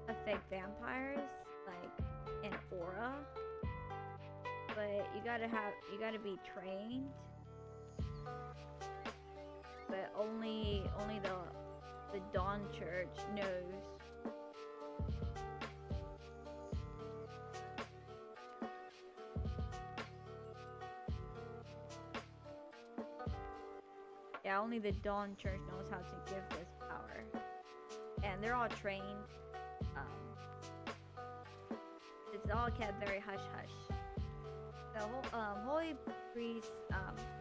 Speaker 1: Affect vampires, like an aura, but you gotta be trained, but only the Dawn Church knows. Yeah, only the Dawn Church knows how to give this power, and they're all trained. It's all kept very hush-hush. The holy priests,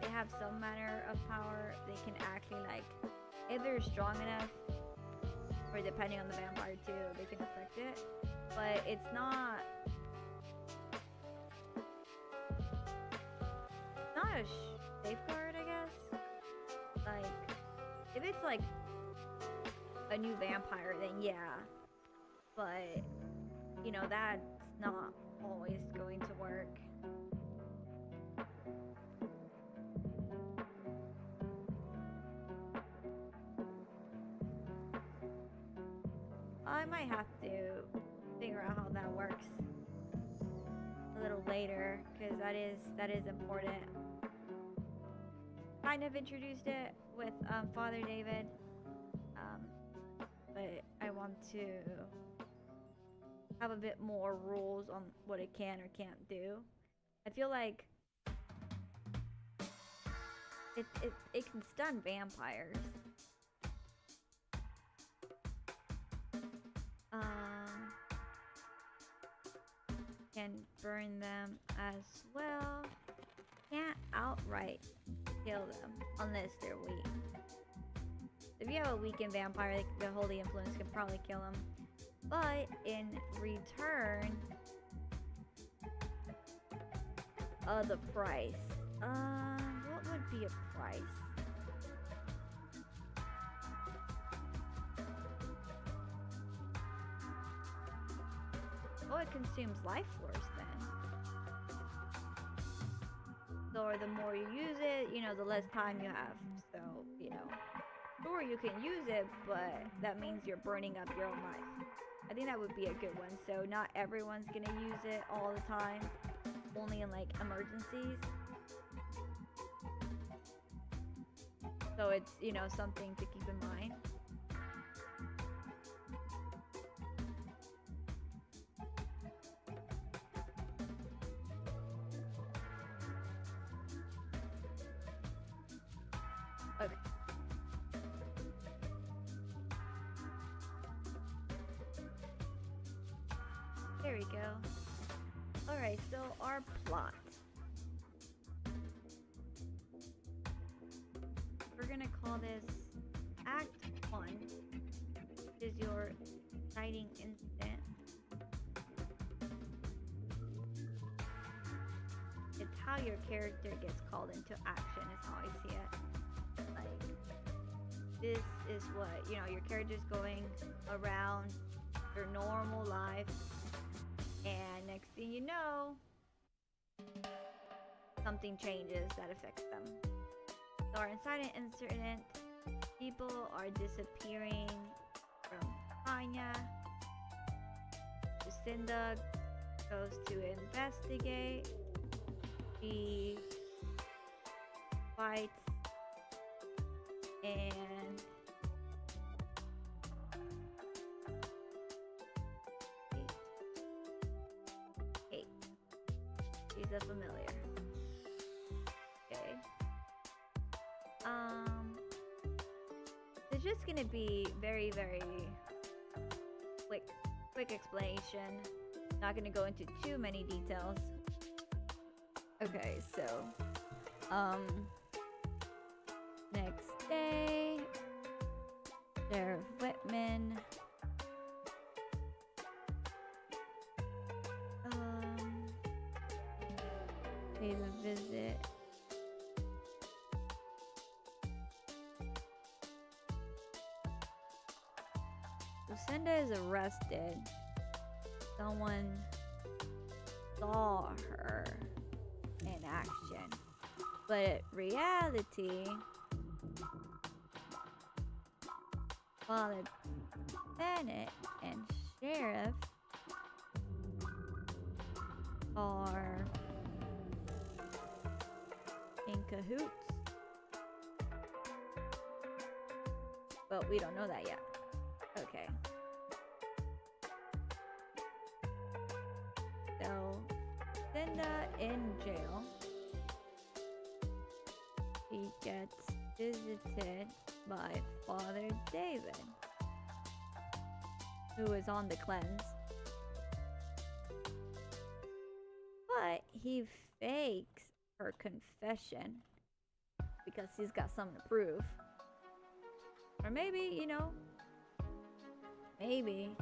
Speaker 1: they have some manner of power. They can actually, like, if they're strong enough, or depending on the vampire too, they can affect it. But it's not a safeguard, I guess. Like, if it's like a new vampire, then yeah. But, you know, that's not always going to work. I might have to figure out how that works a little later, because that is important. Kind of introduced it with Father David, but I want to have a bit more rules on what it can or can't do. I feel like it can stun vampires. Can burn them as well. Can't outright kill them unless they're weak. If you have a weakened vampire, the holy influence can probably kill them. But in return, The price. What would be a price? Oh, it consumes life force then. So the more you use it, you know, the less time you have. So, you know, sure you can use it, but that means you're burning up your own life. I think that would be a good one. So not everyone's gonna use it all the time. Only in like emergencies. So it's, you know, something to keep in mind. Okay. There we go. Alright, so our plot. We're gonna call this Act 1. This is your exciting incident. It's how your character gets called into action is how I see it. Like, this is what, you know, your character's going around your normal life, and next thing you know, something changes that affects them. So our inciting incident, people are disappearing from Tanya. Lucinda goes to investigate. She fights and Kate. She's a familiar. Okay. It's just gonna be very, very quick explanation. Not gonna go into too many details. Okay, so next day, Sheriff Whitman pays a visit. Lucinda is arrested. Someone saw her in action, but in reality, Father Bennett and Sheriff are in cahoots, but we don't know that yet. Okay. So, Cinda in jail. He gets visited by Father David, who is on the cleanse. But he fakes her confession because he's got something to prove. Or maybe, you know, maybe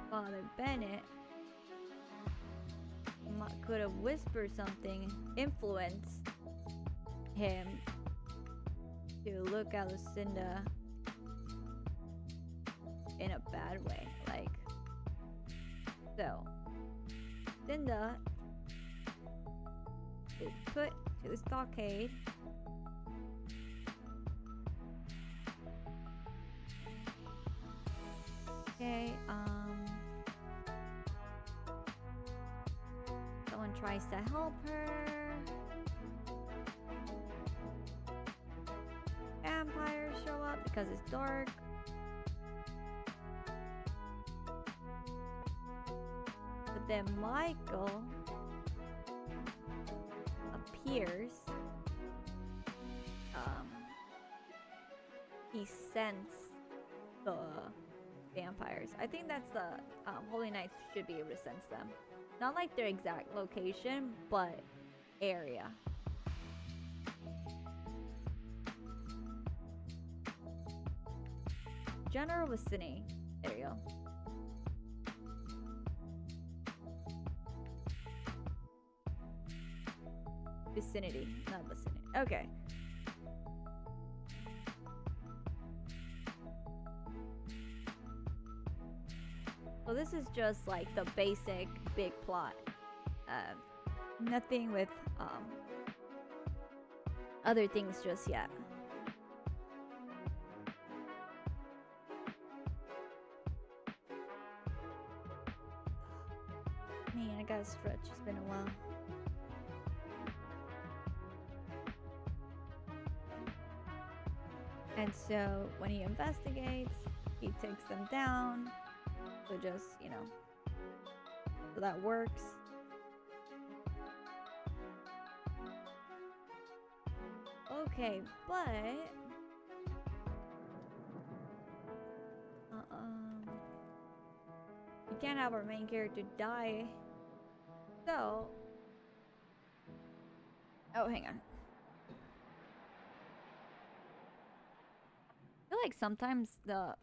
Speaker 1: Father Bennett could have whispered something, influenced him to look at Lucinda in a bad way. Like, so Lucinda is put to the stockade. Okay, someone tries to help her. Vampires show up because it's dark. But then Michael appears. He scents the vampires. I think that's the Holy Knights should be able to sense them. Not like their exact location, but area. General vicinity. There you go. Vicinity, not vicinity. Okay. So this is just like the basic big plot. Nothing with other things just yet. Man, I gotta stretch. It's been a while. And so when he investigates, he takes them down. So just, you know, so that works. Okay, but we can't have our main character die. So, oh, hang on. I feel like sometimes the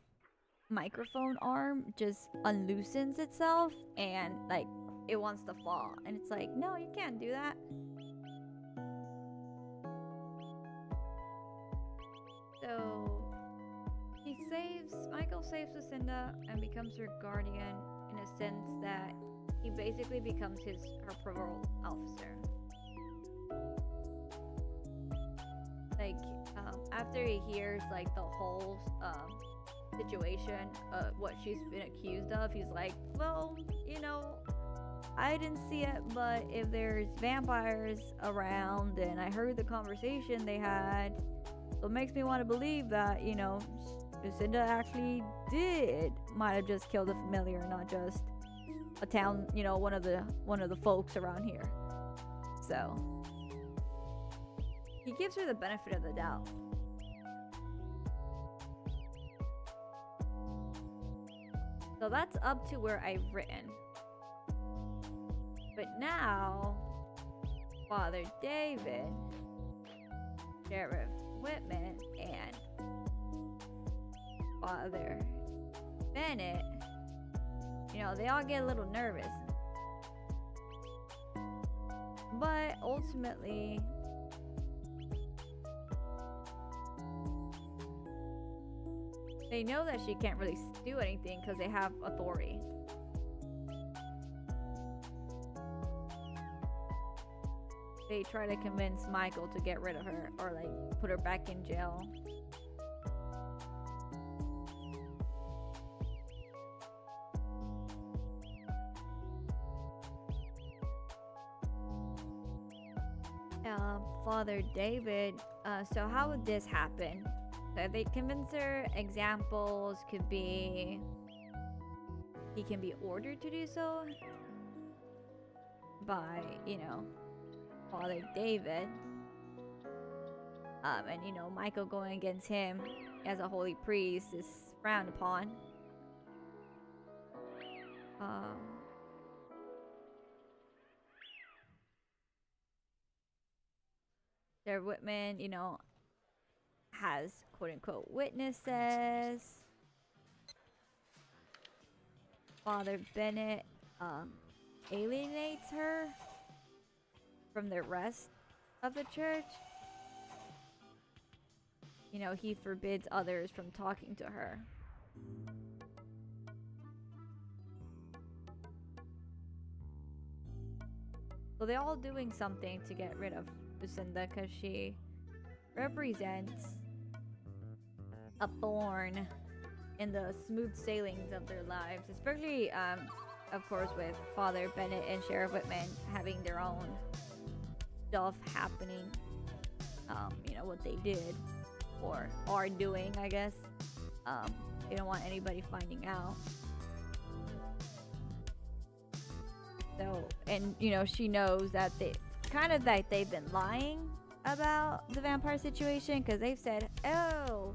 Speaker 1: microphone arm just unloosens itself and like it wants to fall, and it's like, no, you can't do that. So Michael saves Lucinda and becomes her guardian in a sense that he basically becomes her parole officer. Like after he hears like the whole situation, what she's been accused of, he's like, well, you know, I didn't see it, but if there's vampires around and I heard the conversation they had, so it makes me want to believe that, you know, Lucinda actually might have just killed a familiar, not just a town, you know, one of the folks around here. So he gives her the benefit of the doubt. So that's up to where I've written. But now, Father David, Sheriff Whitman, and Father Bennett, you know, they all get a little nervous. But ultimately, they know that she can't really do anything because they have authority. They try to convince Michael to get rid of her or like put her back in jail. Father David, so how would this happen? So they convince her. Examples could be he can be ordered to do so by, you know, Father David. And you know, Michael going against him as a holy priest is frowned upon. Their Whitman, you know, has quote-unquote witnesses. Father Bennett alienates her from the rest of the church. You know, he forbids others from talking to her. So they're all doing something to get rid of Lucinda because she represents a thorn in the smooth sailings of their lives, especially of course with Father Bennett and Sheriff Whitman having their own stuff happening. You know, what they did or are doing, I guess. They don't want anybody finding out. So, and you know, she knows that they've been lying about the vampire situation because they've said, oh,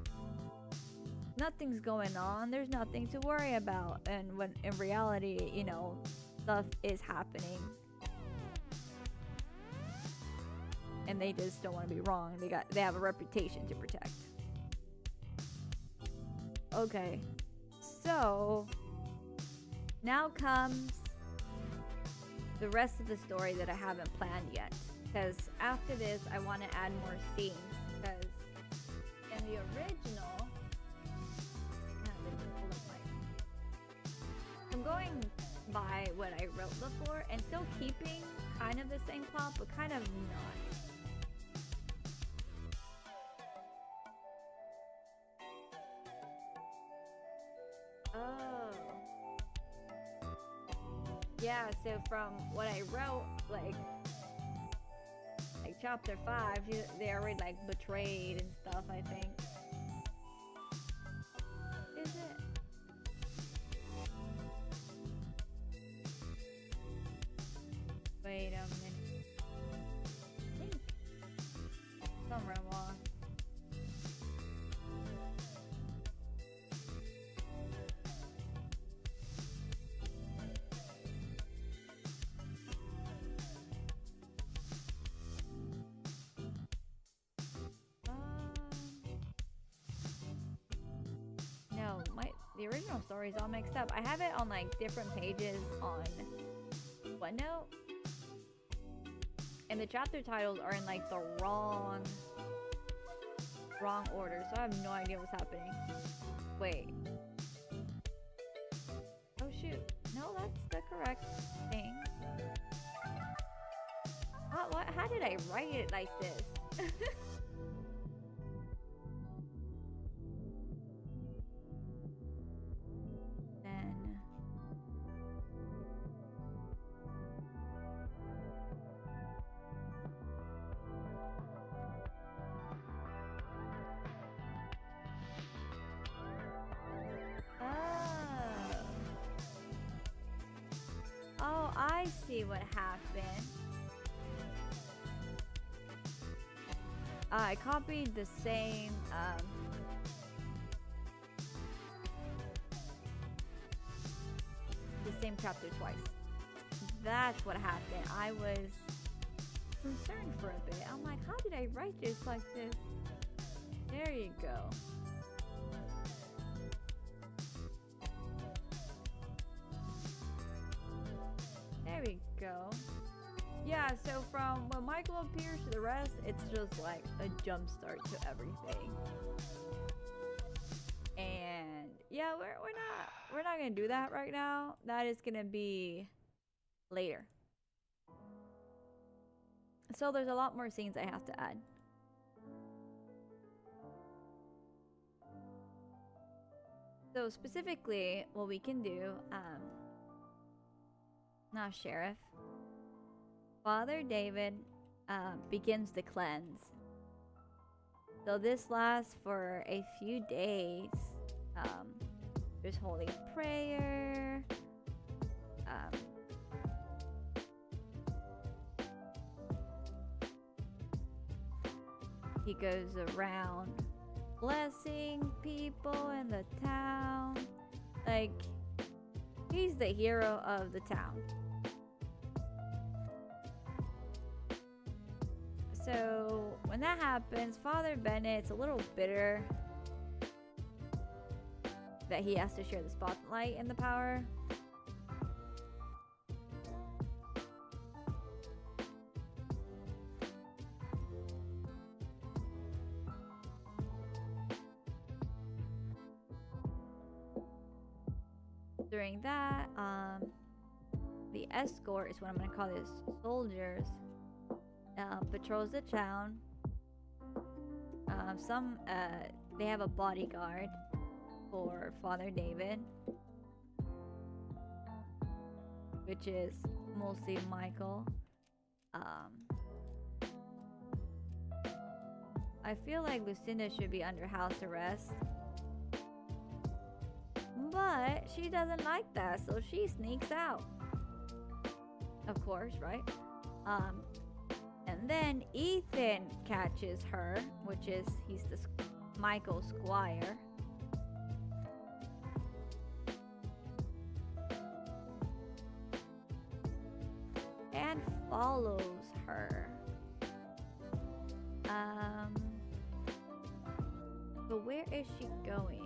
Speaker 1: nothing's going on, there's nothing to worry about, and when in reality, you know, stuff is happening and they just don't want to be wrong. They have a reputation to protect. Okay, so now comes the rest of the story that I haven't planned yet. Because after this, I want to add more scenes. Because in the original, I'm going by what I wrote before and still keeping kind of the same plot, but kind of not. Oh. Yeah, so from what I wrote, like chapter 5, they already like betrayed and stuff, I think. Is it? Wait a minute. I think somewhere along. No, the original story is all mixed up. I have it on like different pages on OneNote. And the chapter titles are in like the wrong order, so I have no idea what's happening. Wait. Oh shoot. No, that's the correct thing. What? How did I write it like this? Oh, I see what happened. I copied the same chapter twice. That's what happened. I was concerned for a bit. I'm like, how did I write this like this? There you go. There we go. Yeah, so from when Michael appears to the rest, it's just like a jump start to everything. And yeah, we're not gonna do that right now. That is gonna be later. So there's a lot more scenes I have to add. So specifically, what we can do, not sheriff. Father David begins the cleanse. So this lasts for a few days. There's holy prayer. He goes around blessing people in the town. Like, he's the hero of the town. So when that happens, Father Bennett's a little bitter that he has to share the spotlight and the power. During that, the escort is what I'm gonna call this, soldiers, patrols the town. They have a bodyguard for Father David, which is mostly Michael. I feel like Lucinda should be under house arrest, but she doesn't like that, so she sneaks out. Of course, right? And then Ethan catches her, which is, he's the Michael Squire. And follows her. But where is she going?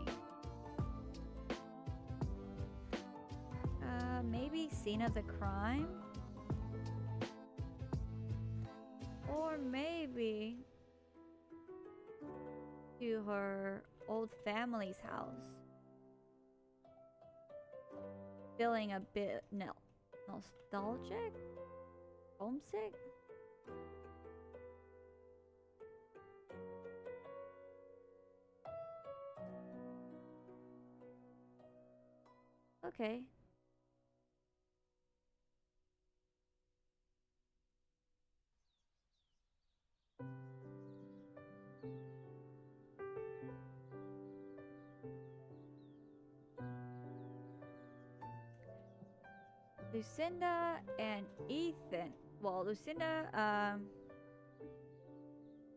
Speaker 1: Maybe scene of the crime? Or maybe to her old family's house. Feeling a bit nostalgic? Homesick? Okay. Lucinda and Ethan. Well, Lucinda,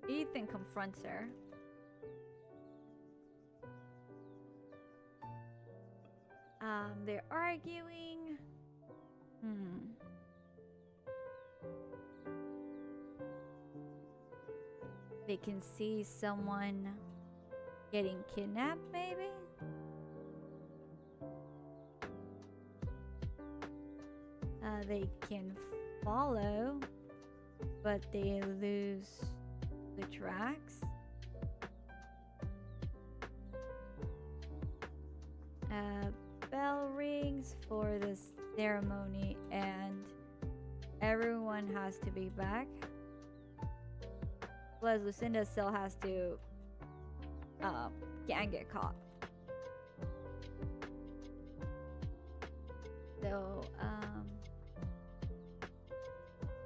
Speaker 1: Ethan confronts her. They're arguing. They can see someone getting kidnapped, maybe? They can follow, but they lose the tracks. Bell rings for the ceremony and everyone has to be back. Plus Lucinda still has to can't get caught. So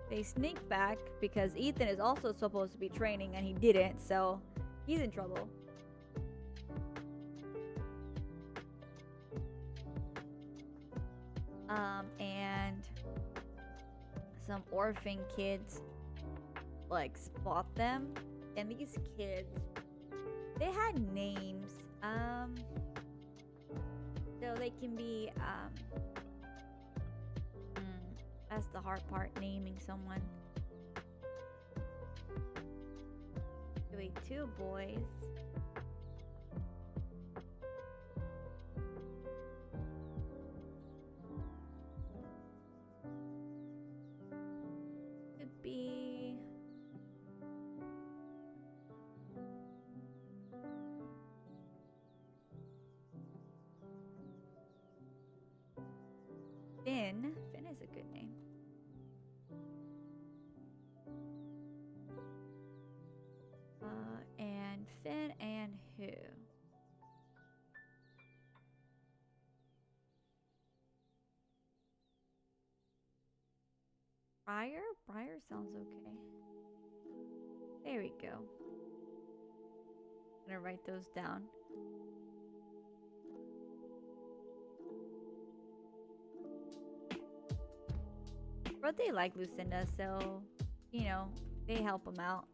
Speaker 1: they sneak back because Ethan is also supposed to be training and he didn't, so he's in trouble. And some orphan kids like spot them, and these kids, they had names. So they can be that's the hard part, naming someone. Wait, 2 boys. Could be Finn. Finn is a good name. And Finn and who? Briar? Briar sounds okay. There we go. I'm gonna write those down. But they like Lucinda, so, you know, they help them out.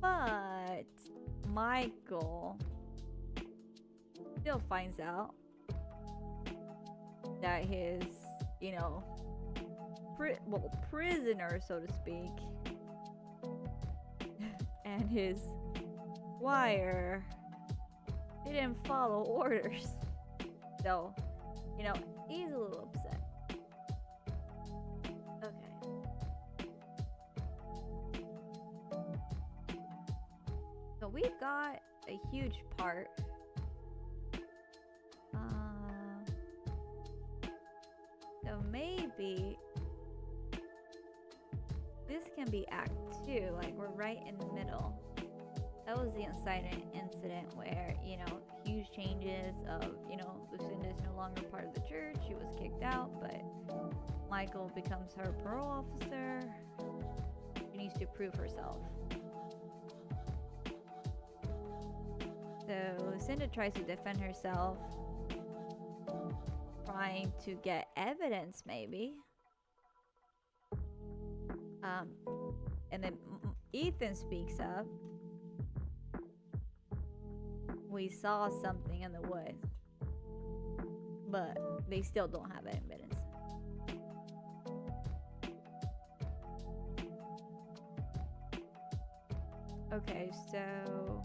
Speaker 1: But Michael still finds out that his, you know, prisoner, so to speak, and his squire didn't follow orders. So, you know, he's a little upset. So we've got a huge part. So maybe this can be Act 2, like we're right in the middle. That was the incident where, you know, huge changes of, you know, Lucinda is no longer part of the church. She was kicked out, but Michael becomes her parole officer. She needs to prove herself. So Lucinda tries to defend herself, trying to get evidence maybe. And then Ethan speaks up. We saw something in the woods, but they still don't have evidence. Okay, so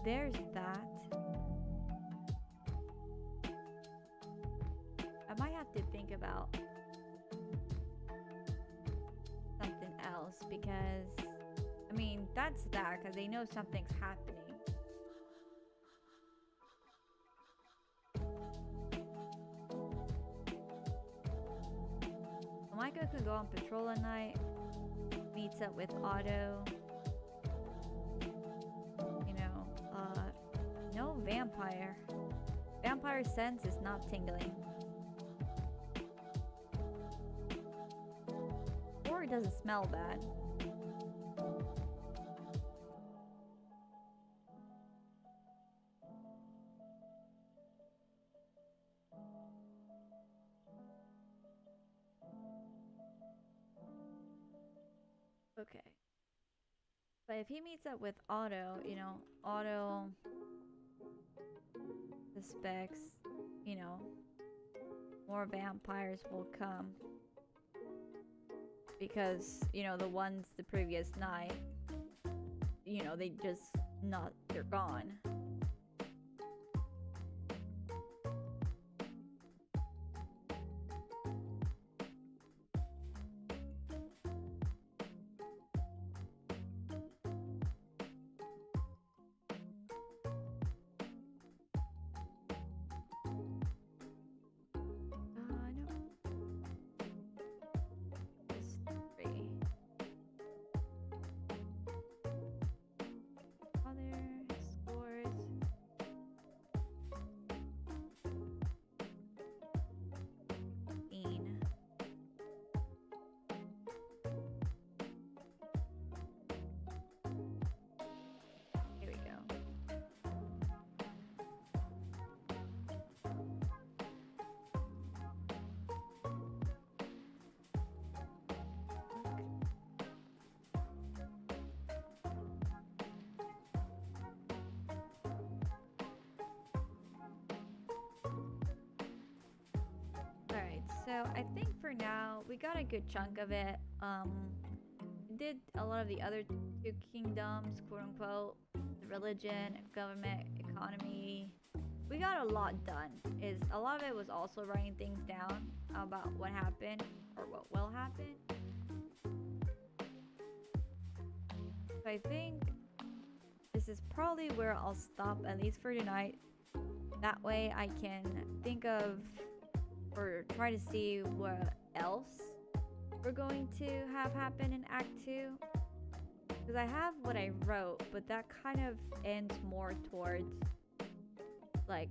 Speaker 1: there's that. I might have to think about else because, I mean, that's that because they know something's happening. Micah could go on patrol at night, meets up with Otto. You know, no vampire. Vampire sense is not tingling. Or it doesn't smell bad. Okay. But if he meets up with Otto, you know, Otto suspects, you know, more vampires will come. Because, you know, the ones the previous night, you know, they just they're gone. So I think for now we got a good chunk of it. We did a lot of the other two kingdoms, quote unquote, the religion, government, economy. We got a lot done. A lot of it was also writing things down about what happened or what will happen. So I think this is probably where I'll stop, at least for tonight. That way I can think of or try to see what else we're going to have happen in Act 2. Because I have what I wrote, but that kind of ends more towards like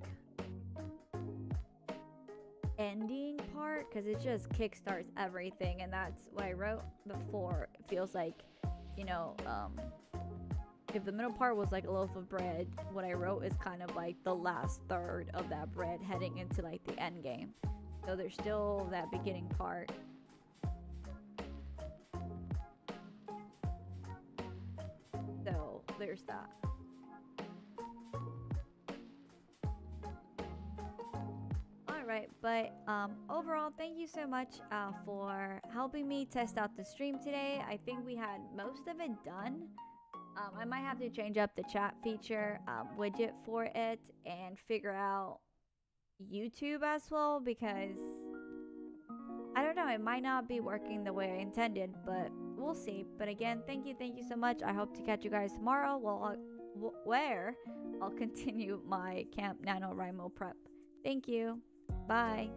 Speaker 1: ending part, because it just kickstarts everything, and that's what I wrote before. It feels like, you know, if the middle part was like a loaf of bread, what I wrote is kind of like the last third of that bread heading into like the end game. So there's still that beginning part. So there's that. Alright, but overall, thank you so much for helping me test out the stream today. I think we had most of it done. I might have to change up the chat feature widget for it and figure out YouTube as well, because I don't know, it might not be working the way I intended, but we'll see. But again, thank you so much. I hope to catch you guys tomorrow where I'll continue my Camp NaNoWriMo prep. Thank you. Bye.